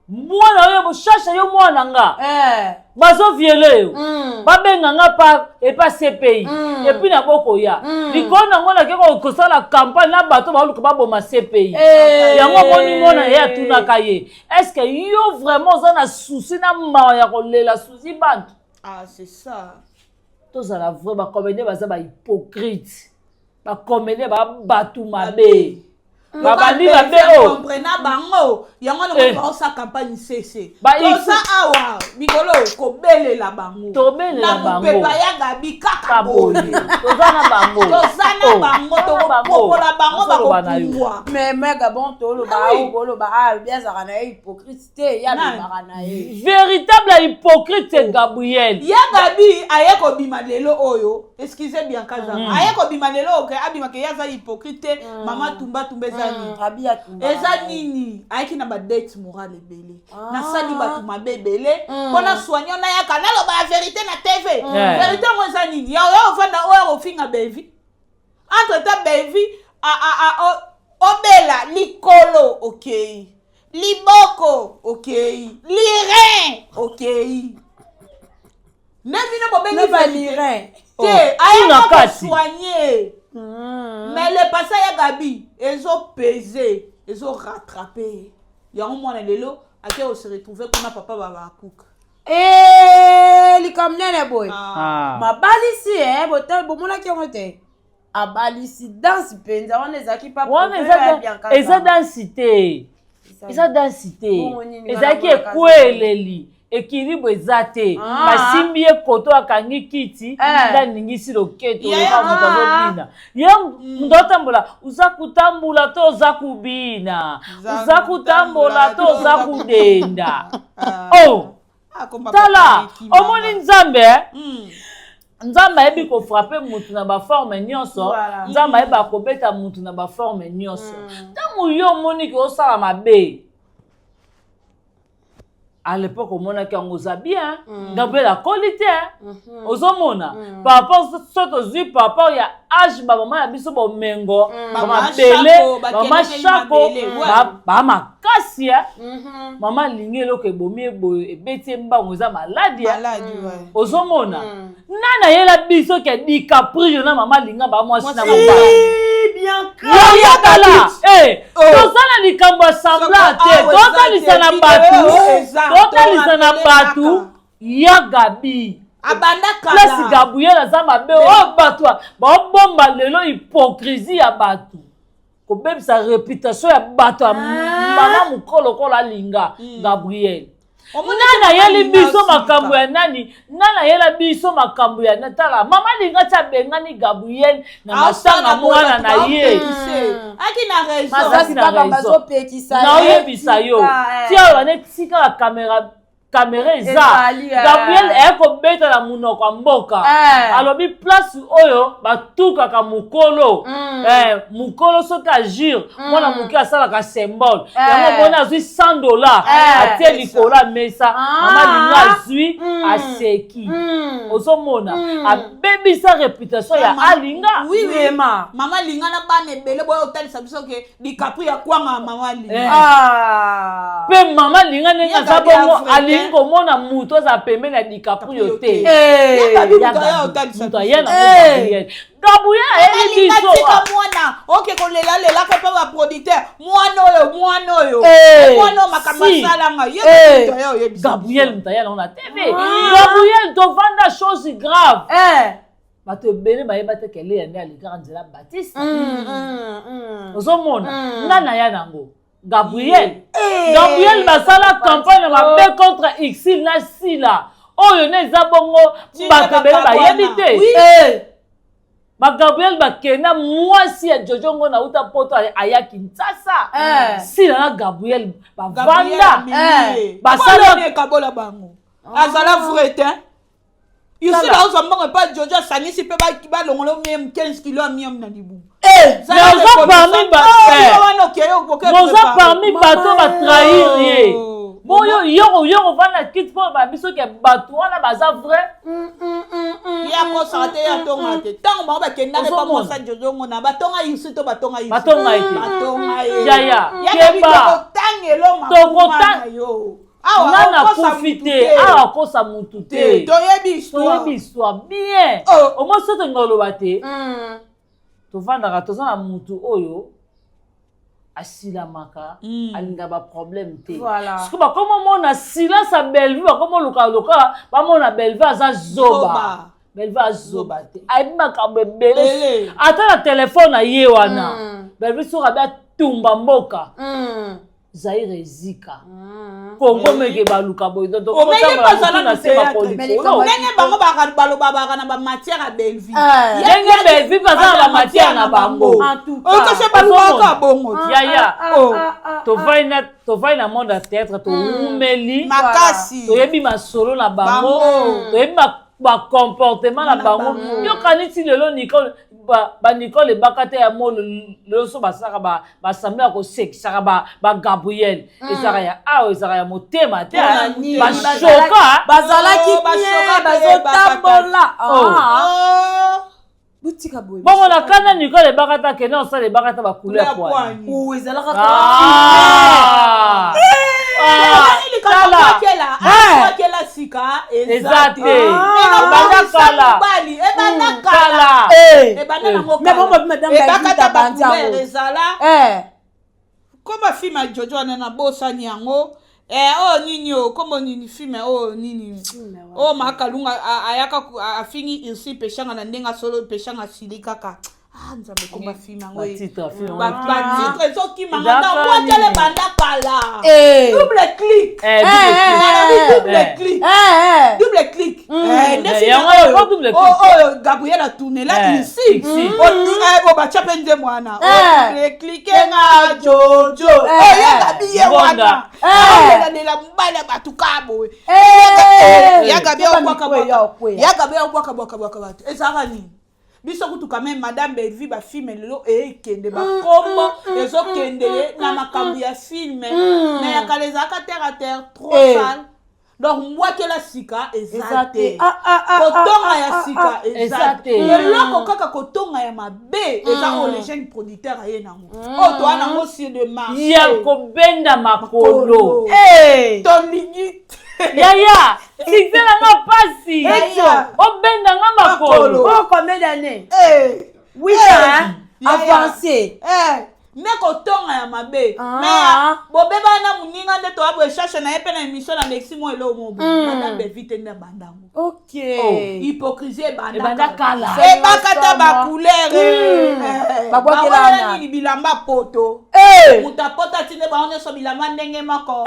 Mwana yo boshasha yo mwana nga. Bazo violer yo. Babenga nga pa CPI. Et puis na boko ya. Likona ngona keko kosala campagne na bato ba luka baboma CPI. Yango boni mona ya tunaka ye. Est-ce que yo vraiment za na souci na mawa ya kolela souci bantu? Ah, c'est ça. Tozala vrai ba comédien baza ba hypocrite. Ba comédien ba batu mabe. Babandi babe o. Comprena bango. Yango na sa campagne CC. Toza awa mikolo ko belela bango. To belela bango. Na pepa ya Gabi kaka boye. Toza na bango. Toza na bango to popola bango ba ko. Mais Gabon to lo ba bien ça na hypocrite ya ba na ye. Véritable hypocrite Gabriel. Ya Gabi aye ko bima lelo oyo. Excusez bien kaza. Aye ko bima lelo ke abima ke ya za hypocrite mama tumba eza nini ayaki na ba date morale ebele nasali bato mabe ebele mpona soignon na yaka naloba ya vérité na TV vérité yango eza nini yaoya ovanda oyo ofinga bevi entre ta bevi obela likolo okei liboko okei lirin okei ne bino bobengi lirin te ayaka kosoigne. Mais le passage à Gabi, ils ont pesé, ils ont rattrapé. Il y a un moment lelo, à qui on se retrouvait comme papa baba cook. Les camions boy. Ma balisi botel bomona qui ont été. A balisi danse penza on les acquis pas. On les a bien. Eza densité. Eza densité. Eza qui est kweleli. Équilibre ezate basimbi ye koto akangi kiti nda ningisi loketo mutazobina ye ndotambola uza kutambula to uza kubina uza kutambola to uza kudenda tala omoni nzambe ayebi kofrape mutu na baforme nyonso nzambe ayeba kobeta mutu na baforme nyonso ntango yo omoni ke osala mabe. À l'époque, on a dit qu'on a bien, d'après la qualité, aux hommes, par rapport à ce que par rapport à l'âge, maman a mis son mengo, maman belé, maman chaco, maman cassia, maman ligne lo que bomie et bêtise mba on a maladie, aux hommes, nana yela biso qui dit capri, na maman linga ba moi sina bien kala tozala likambo ya semblant te totalisana batu totalisana batu ya Gabi place Gabriel aza mabe oyo bato baobomba lelo hypocrisie ya bato kobebisa réputation ya bato ya mama mokolo kola alinga Gabriel nana yeli biso makambo ya nani nana yela biso makambo ya natala mama linga tia bengani Gabriel na masanga mwana na ye aki na raison masasi baba bazo pekisa na oyebisa yo tia wane tika la caméra eza Gabriel ekobeta na munoko mboka alobi place oyo batukaka mukolo mukolo soki agir mwana moke asalaka symbole yango mona azwi $100 atie likolo mesa mama linga azwi aseki ozomona abebisa réputation ya alinga mama linga na bana ebele boyo otalisa biso ke likapri ya kwanga mama linga pe mama linga ndenge aza bongo alinga komona mutu aza pembeni ya DiCaprio te te. Gabi Ya mutaya Gabi, otali sa. mutaya na Gabriel. Gabriel ayebi biso. Tika mwana. Ok kolela ka pa ba producteur. Mwana oyo. Mwana makambo salanga. Ye mutaya oyebi. Gabriel mutaya na TV. Gabriel tovanda chose grave. Bato ebele bayeba te kele ya nde alikaka nzela Baptiste. Ozomona ngana ya nango Gabriel basala campagne mabe contre Xil na Sila oyo ne eza bongo bato ebele bayebi te. Ba Gabriel bakenda mwasi ya Jojo ngo na uta poto aya Kinshasa. Sila na Gabriel bavanda basala kabola bango. Azala vrai hein. Ici là on s'en pas Jojo Sani si peut ba longolo même 15 kg miam na libu. Parmi bato ba trahir ye. Bon yo va na kit pour ba biso ke bato wana baza vrai. Ya ko santé ya tonga te. Tant ba kenda pas mo sa Jojo ngona batonga ici to batonga ici. Batonga ite. Ya. Keba tangelo ma yo. Nana profiter, kosa mutu te. Toyebi histoire bien. Au moins sote ngoloba te. Tovandaka toza na mutu oyo asilamaka alinga ba problème te. Parce que comme mona silence a Bellevue, comme loka ba mona Bellevue aza zoba. Bellevue azoba te. Aibimaka bebele. Ata na téléphone aye wana. Bellevue soka ba tumba mboka. Zaire Zika. Congo meke baluka boy. Donc on pas ça na se ba production. Nenge bango baloba na ba matière à Bellevue. Nenge Bellevue baza ba matière na bango. En tout cas. O ka baluka ka bongo. Ya. To vai na monde à théâtre to umeli. Makasi. To yebi masolo na bango. To yebi ba comportement na bango. Yo kaniti lelo Nicole ba Nicole bakate ya mo le so basaka ba sambela ko sekisaka ba Gabriel ezaka ya ezaka ya motema te ba shoka bazalaki bien bazotambola butika boye bongo na kana Nicole bakata kena osala bakata ba couleur poani ezalaka kala sika ezate Comme film à Jojo na bosani yango nini comme nini film nini makalunga ayaka afingi ici peshanga na ndenga solo peshanga silikaka nzambe komba film yango titre soki manga mwatele banda kala double clic Gabriel a tourné là ici bacha pende mwana cliquer na Jojo Gabi ye wana la mbala batuka boy ya Gabi okwaka ezaka nini biso kutu quand même madame Bellevue ba film lelo kende ba kombo ezo kende na makambu ya film mais ya kalezaka terre à terre trop sale donc moi que la sika ezate kotonga ya sika ezate lelo kaka kotonga ya mabe eza les jeunes producteurs aye nango to ana ngo sur de marché ya ko benda makolo ton limite Yaya, si c'est la pasi. O benda nga makolo. Combien d'années? 8 ans. Avancé. Mais kotonga ya mabe. Mais bobeba na muninga nde to abo recherche na epe na émission na Lexi mo elo mo. Madame Bevite na bandango. OK. Hypocrisie banda kala. E bakata ba couleur. Babokela na ni bilamba poto. Muta pota tine ba onyo so bilamba ndenge mako.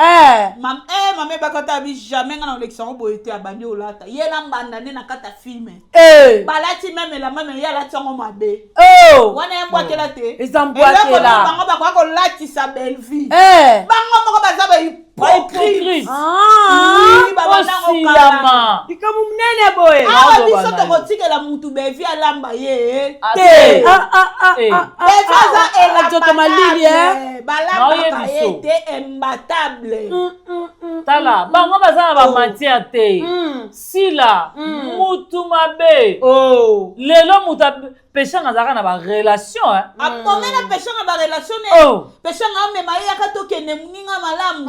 Mame bakata bi jamais na Lexi mo boyete abandi olata. Ye na mbanda ne na kata filme. Balati même la mame ya la tongo mabe. Wana mbwakela te. Ezambwakela. Bango bakwa latisa Bellevue. Bango moko baza ba hypocrite. Silama. Ikamu mnene boy. Biso to kotikela mutu Bellevue alamba ye. Te. Bezaza ela joto malili balamba ye imbattable. Tala, bango baza na ba matière te. Sila, mutu mabe. Lelo muta péché ngazaka na ba relation hein. Amomena péché na ba relation Oh. péché na mema yaka to kende muninga malamu.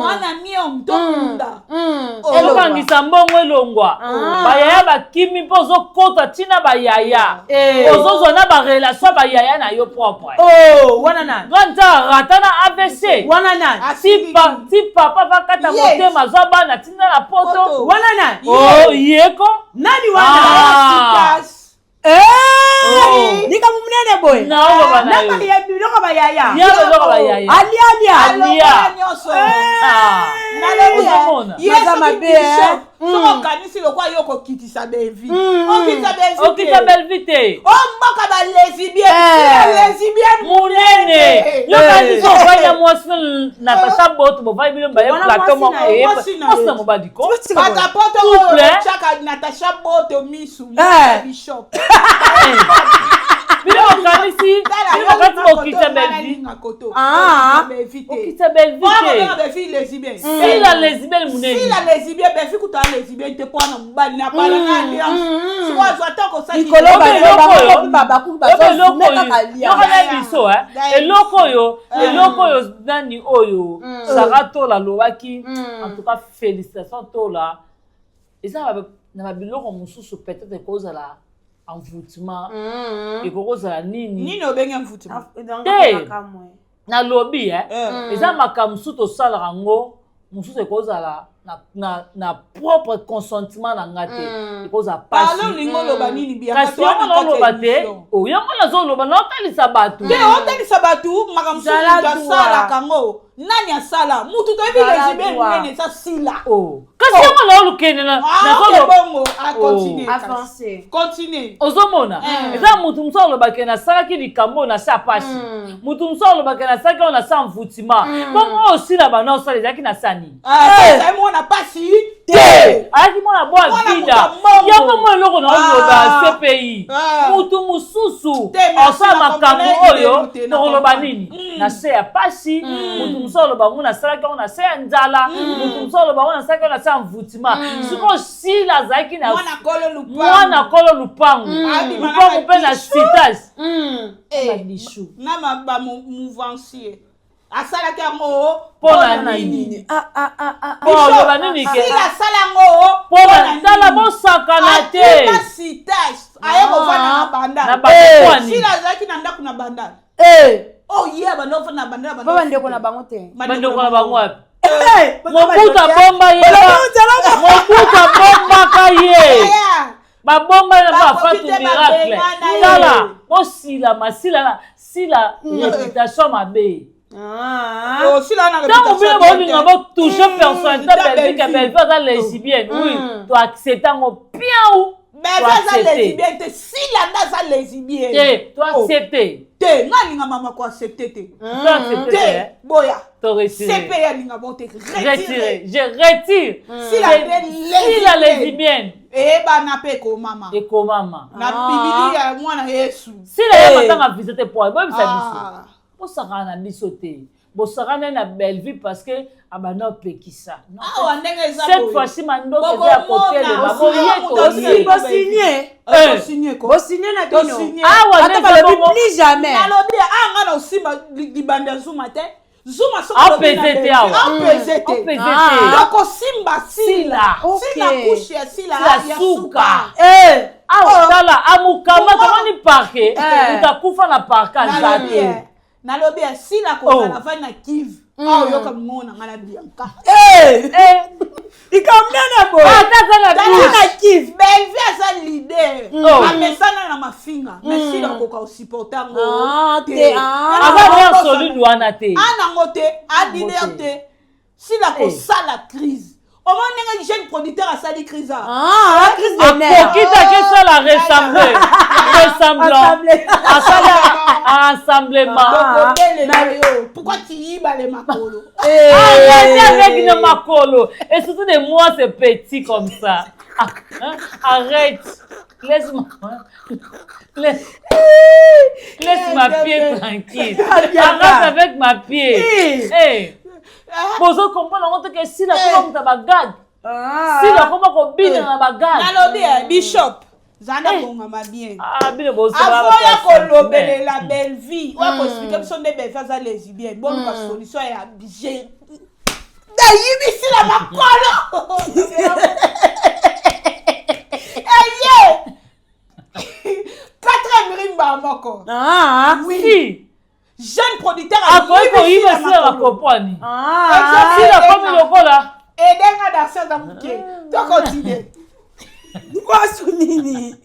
Wana niom to kunda. Elokangisa mbongo elongwa. Bayaya bakimi mpo ozokota ntina bayaya. Ozozwa na ba relation bayaya na yo propre. Wana nani? Granda rata na AVC. Wana nani? Si papa va kata motema zwa bana ntina na poto. Wana nani? Oh, yeko. Nani wana? Nika munene boy. Naolo bana yo. Naka ya biloko bayaya. Ya biloko bayaya. Alia. Ozomona. Yeso mabe. Soko kanisi lokwa yoko kitisa bevi. Okita belvite. Mboka ba lesbienne. Munene. Yoka so vaya mwasi Natasha Boto bo vaya bilomba ye plateau mo e. Mwasi mo badiko. Pata poto chaka Natasha Boto misu. Bishop. Bilo kanisi. Bilo kanisi okita belvite. Okita belvite. Si la lesbienne munene. Si la lesbienne befi kuta lesbienne te pona mbali na bala na alliance. Soit zwata ko sa eloko yo nani oyo Sarah Tola lobaki en tout cas félicitations Tola eza na babiloko mosusu peut-être kozala envoûtement ekozala nini obenge envoûtement na lobby eza makambo mosusu tosalaka ngo mosusu ekozala na propre consentement na nga te ekozala pasi kasi yango naoloba te yango nazoloba naotalisa bato otalisa bato makambo mosusu asalaka ngo nani asala mutu toyebi lesbienne munene eza sila kasi yango naolukende continue ozomona eza mutu mosu alobaki nasalaki likambo na se ya pasi mutu mosu alobaki nasalaki oyo na se ya mvutima bongo oyo osila bana osala ezalaki na se ya nini mwana pasi ayaki mwana bwa vida yango mo eloko naoloba CPI mutu mosusu osala makambo oyo tokoloba nini na se ya pasi mutu mosu aloba ngo nasalaki yango na se ya nzala mutu mosu aloba ngo nasalaki yango na se ya mvutima sikoyo sila azalaki na mwana kolo lupangu mpe na citage badishu na bamouvancier asalaki yango mpona nini oloba nini ke asala yango mpona tala bosakana te aye kovanda na bandala sila azalaki na ndako na bandala ye abanda na bandala bandeko na bango te bandeko na bango wapi mobuta bomba ye mobuta bombaka ye babomba na bafatu miracle tala osila masila sila réputation mabe ntango bino baolinga botouche personne ta belvike belvi aza lesbienne oui toaccepte yango piau toaccepte te nga alinga mama koaccepte te boya CPI alinga bote retire je retire sila lesbienne eyebana mpe ekomama ekomama na bibili ya mwana yesu sila ye matanga visite po boyebisa biso bosakana na biso te bosakana na belle vie parce que abana opekisa cette fois-ci mandoki eza ya kotelema bosinye na bino ata balobi plus jamais nalobi anga na osimba libanda ya zuma te zuma apeze te awa okosimba sila kushe ya sila ya suka awa tala amukama tomoni parke utakufa na parke aza te nalobi asila kozala vai na kive awo yoka mona nga na bianka ikamnana boy na kive belvi aza lider amesana na mafinga mesila koka osupporta ngo aza rien solide wana te anango te adider te sila kosala crise au moins ndenge jeune producteur asali crise akokitaki esala rassemblement pourquoi tu yibas les makolo arrêtez avec les makolo et surtout de moi c'est petit comme ça arrête laisse ma pied tranquille arrête avec ma pied bozo comprendre ngo te que sila ko muta bagad sila ko mako bina na bagad nalobi bishop Zana bongama bien. Ah, bien beau ça. Avoya kolobele la belle vie. Wa ko expliquer que son des belles femmes lesbiennes. Bonne solution est abject. Dayibi si la makolo. Aye. 4 rimba moko. Ah, oui. Jeune producteur a dit il va se la compagnie. Ah, si la comme le là. Et denga danser dans bouquet. Tu continues. quoi sunini?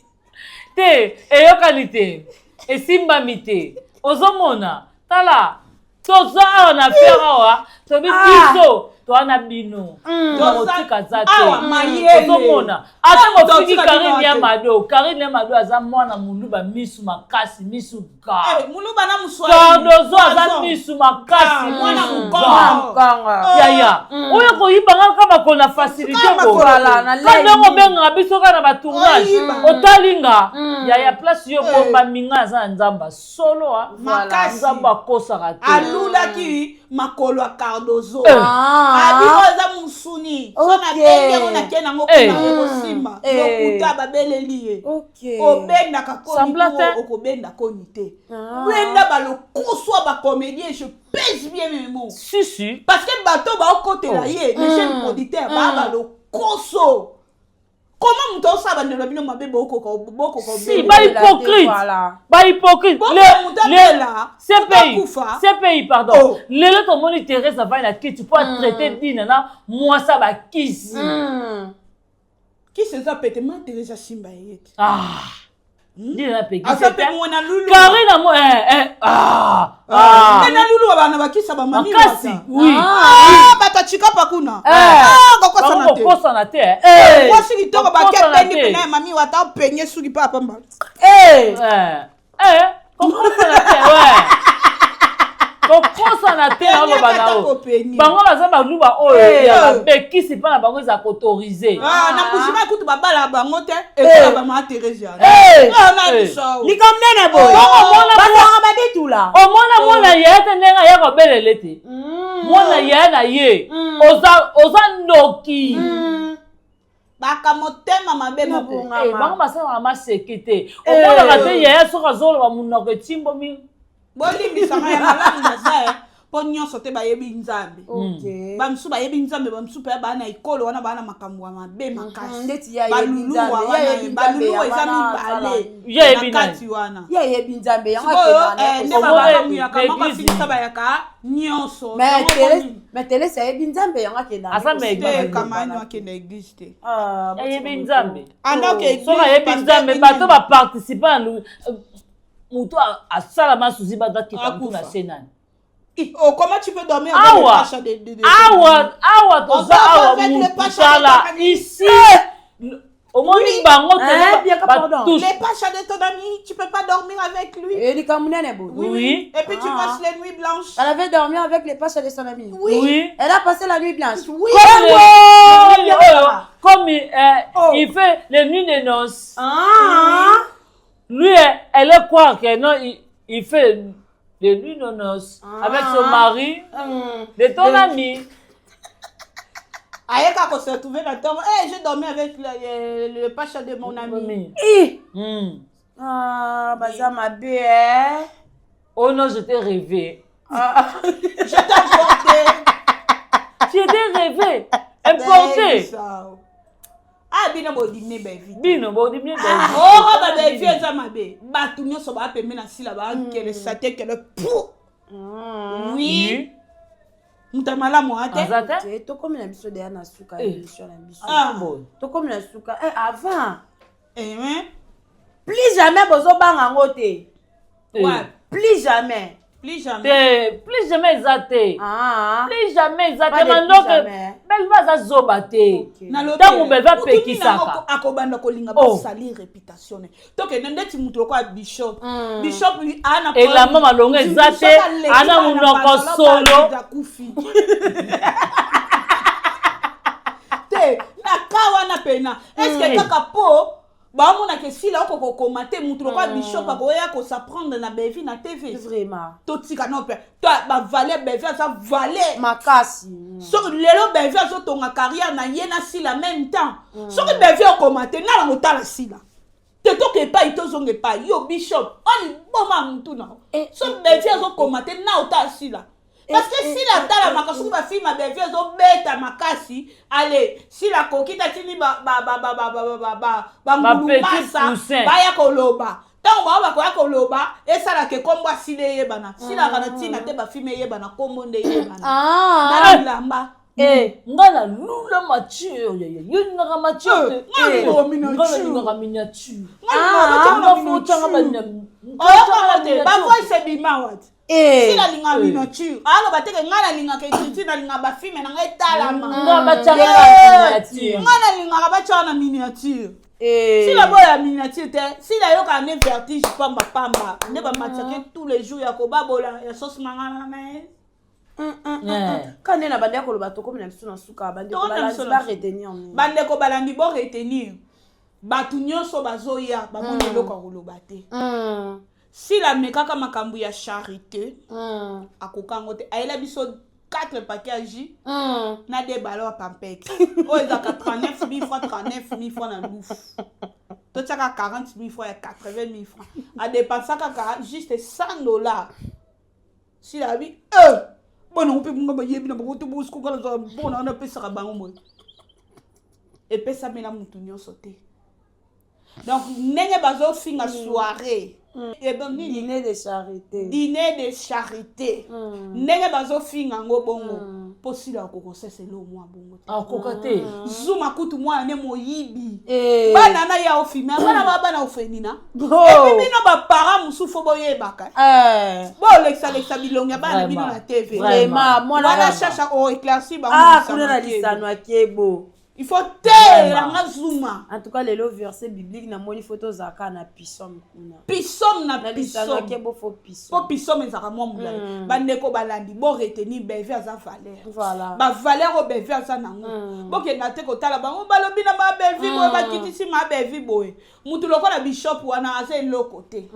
Te, et qualité. Et simbamité. Ozomona. Tala. Toza on a fait awa. Tobi piso. Toi na bino. Toza kazate. Awa mayele. Ozomona. Ata mofiki Karine Yamado. Karine Yamado aza mwana muluba misu makasi misu ga. Muluba na muswali. Cardozo aza misu makasi mwana mukanga. Yaya. Oyo ko yibanga kama kona facilité ko. Kana ngo benga biso kana ba tournage. Otalinga. Yaya place yo bomba minga za nzamba solo a. Makasi. Nzamba kosa rate. Alula ki makolo a Cardozo. Adiroza musuni. Sona kenge ona kena ngo kuna simba. Lokuta babeleli. OK. Obenda kakoni okobenda konite. Benda balokuswa ba comédien je pèse bien mes mots. Si. Parce que bateau ba côté là les jeunes producteurs ba balokuso. Comment muto saba ndelo bino mabe boko si ba hypocrite. Ba hypocrite. CPI pardon. Le to moni Thérèse va na qui tu peux traiter dinana moi ça ba kisi. Qui se ça peut ma Thérèse Simba yet. Ah. Dina pe kisi. Asa pe mona lulu. Karina mo Nena lulu bana bakisa ba mami makasi. Oui. Bata chika pakuna. Kokosa na te. Moi si kitoko ba ke pendi pena mami wata penye suki pa pamba. Kokosa na te ouais. Kokosa na te na lo banao. Bango baza ba luba oyo ya be kisi pa na bango za autoriser. Na kusima kutu babala bango te et ba ma Thérèse. Na biso. Likamnene boy. Bazanga badetula. Omona mona yete nenga ya ko belele te. Mona ya na ye. Oza ndoki. Baka motema mabe mabonga. Bango basala ma sécurité. Omona ka te ya soka zolo ba munoko timbo mi. Bolimbisa ya malamu naza po nyonso te bayebi nzambe. OK. Bamsu bayebi nzambe bamsu pe bana ikolo wana bana makambo ya mabe makasi. Ndeti ya yebi nzambe. Balulu eza mibale. Yebi nakati wana. Ya yebi nzambe yango akena. Nde baba muyaka mama fikisa bayaka nyonso. Mais Thérèse yebi nzambe yango akena. Asa me kamani akena église te. Yebi nzambe. Anda ke église. So yebi nzambe bato ba participer Mouto a salama souci bata qui t'a na sénane. Oh, comment tu peux dormir avec le pacha de Awa toza awa mutala ici. Au moins il bango les pachas de ton ami, tu peux pas dormir avec lui. Et les Camerounais beau. Oui. Et puis tu passes les nuits blanches. Elle avait dormi avec les pachas de son ami. Oui. Elle a passé la nuit blanche. Oui. Comme il fait les nuits de noces. Lui, elle est quoi que non, il fait des nuits de noces avec son mari, de ton ami. Aïe, quand on se retrouvait dans le temps, j'ai dormi avec le pacha de mon ami. Baza ma belle. Oh non, je t'ai rêvé. Je t'ai porté. Tu t'ai rêvé. Importé. Bino bodimne bevi. Bino bodimne bevi. Ba bevi eza mabe. Ba tunyo so ba pembe na sila ba kele sate kele pou. Oui. Mutamala mo ate. Azate. To comme na biso de na suka émission na biso. To comme na suka avant. Plus jamais bozo banga ngote. Ouais, plus jamais. Plus jamais. Plus jamais exaté. Plus jamais exaté. Maintenant que belle va zobaté. Tant belle va pekisaka. Akobanda kolinga ba sali réputation. Donc ndeti mutu ko bishop. Bishop lui ana et la maman longue exaté ana munoko solo. Te na kawa na pena. Est-ce que kaka po ba mona ke sila oko komate mutu ko bishop akoya ko s'apprendre na bevi na TV. Vraiment. Totika no pe. Toi ba valer bevi ça valer makasi. So lelo bevi zo tonga carrière na yena sila même temps. So que bevi o komate na la motala sila. te toke epai tozonga epai yo bishop oni boma mutu na so bevi azokomate na ota asila parce que si la tala makasuku bafille mabevi azobeta makasi ale si la kokita tini bangulumasa baya koloba ntango bao bakoya koloba esalaka ekombo asila eyebana silaka na ntina te bafime eyebana kombo nde eyebana na bilamba nga na lula mature yonaka mature nga miniature bavoice bima wati sila linga miniature alo bateke nga na lingaka écriture na linga bafilme nanga etalama nga na lingaka batiaka na miniature sila boya miniature te sila yoka ne vertige pamba nde bamatiake tous les jours ya kobabola ya sauce mangana na Quand on a bandé ko loba to comme na biso na suka bandé ko ba retenir bandé ko balandi bo retenir batu nyonso bazoya bamoni eloko koloba te si la mekaka makambo ya charité akokango te ayela biso 4 paquets à jus na des ballons à pampex oh ils a 39 000 francs 39 000 francs na bouffe to tsaka 40 000 francs et 80 000 francs a dépenser juste $100 si la vie bon on peut pas yebi na beaucoup tout ce qu'on a bon on a pesa ka bango mo et pesa mena mutu nyonso te donc ndenge bazo finga soirée et ben dîner de charité ndenge bazo finga ngo bongo posila kokosese lo mwa bongo akokate zuma kutu mwa ne moyibi bana na ya ofime bana ofenina et puis bino ba para musufu boyebaka bo lexa bilonga bana bino na TV vraiment mwana bana cherche o éclairci ba kuna na lisano akebo il faut la zuma en tout cas les lots versets bibliques na moni photo zaka na pisom kuna na lisano akebo fo pisom ezaka mwa mulala bandeko balandi bo retenir beve aza valeur voilà ba valeur o beve aza nango boke na te kotala bango balobi na ba bevi boye bakitisi ma bevi boye mutu lokola bishop wana aza eloko te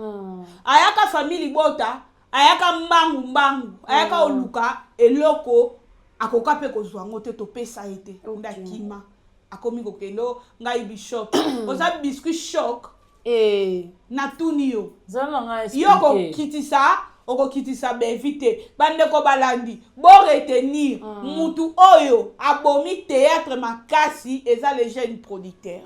ayaka famille bota ayaka mbangu ayaka oluka eloko akoka pe kozwa ngo te topesa ete ndakima akomi kokendo ngai bishop oza biscuit choc na tunio yoko kitisa bevite bandeko balandi bo retenir mutu oyo abomi théâtre makasi eza le jeune producteur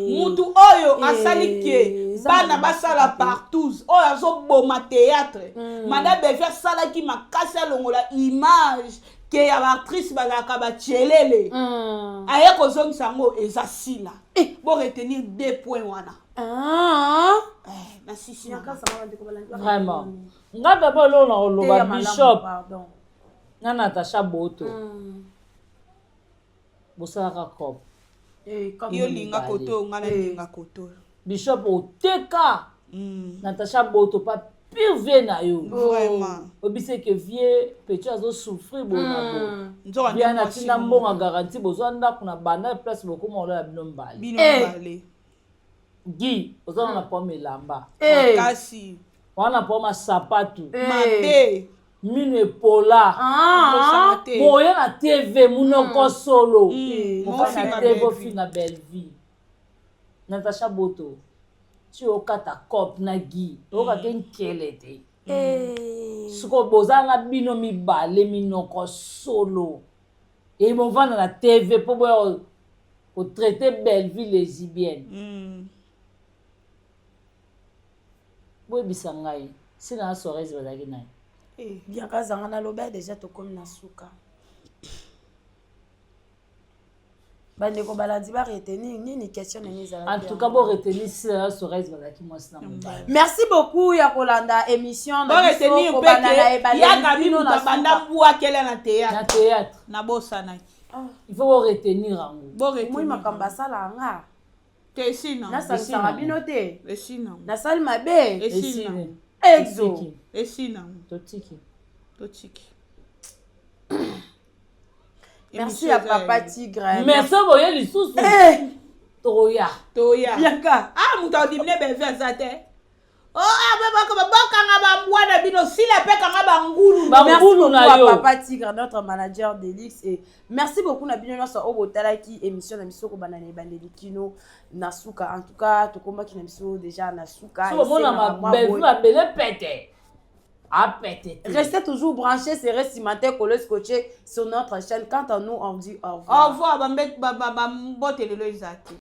mutu oyo asali ke bana basala partout oyo azoboma théâtre manda bevi asalaki makasi alongola image ke ya actrice bazalaka bachelele aye kozongisa yango eza sila bo retenir 2 points wana na sisi vraiment nga baba lo na oloba bishop na Natasha Boto bosalaka cop yo linga koto nga na linga koto bishop oteka Natasha Boto pa pire vie na yo vraiment obise que vie petit azo souffrir bona bo bien na tinda mbonga garantie bozo ndako na banda place boko mola bino mbali Gi ozana na pomme lamba kasi wana pomme sapatu mate mino epola boya na TV munoko solo mofina TV fina belle vie Natasha Boto tu okata cop na Gi oka kenkele te suko bozanga bino mibale minoko solo et mon vendre na TV pour boya ko traiter belle vie lesbienne boy bisangai sina soirée bazaki nayi bien kazanga na loba déjà to comme na suka bandeko balandi ba retenir nini question nini za en tout cas bo retenir sina soirée bazaki moi sina mobile merci beaucoup ya kolanda émission na retenir ko banana ya kabino na banda bua kele na théâtre na bosana il faut retenir ango bo retenir moi makamba sala nga Esina. Na salisa binote. Esina. Na salima be. Esina. Exo. Esina. Totiki. Merci à Papa Tigre. Merci boye lisusu. Toya. Bianca. Ah, muta dimne beve azate. Merci beaucoup na à yo. Papa Tigre, notre manager d'Elix. Et merci beaucoup à Bino Nosso Obotala qui émission na miso ko banane bandeli kino Nasuka. En tout cas, to combat qui na miso déjà Nasuka. So bon ma belle ma belle pété. A pété. Restez toujours branchés, c'est Ressimante Kolo Scotché sur notre chaîne. Quant à nous, on dit au revoir. Au revoir, bambote lelo ezaki.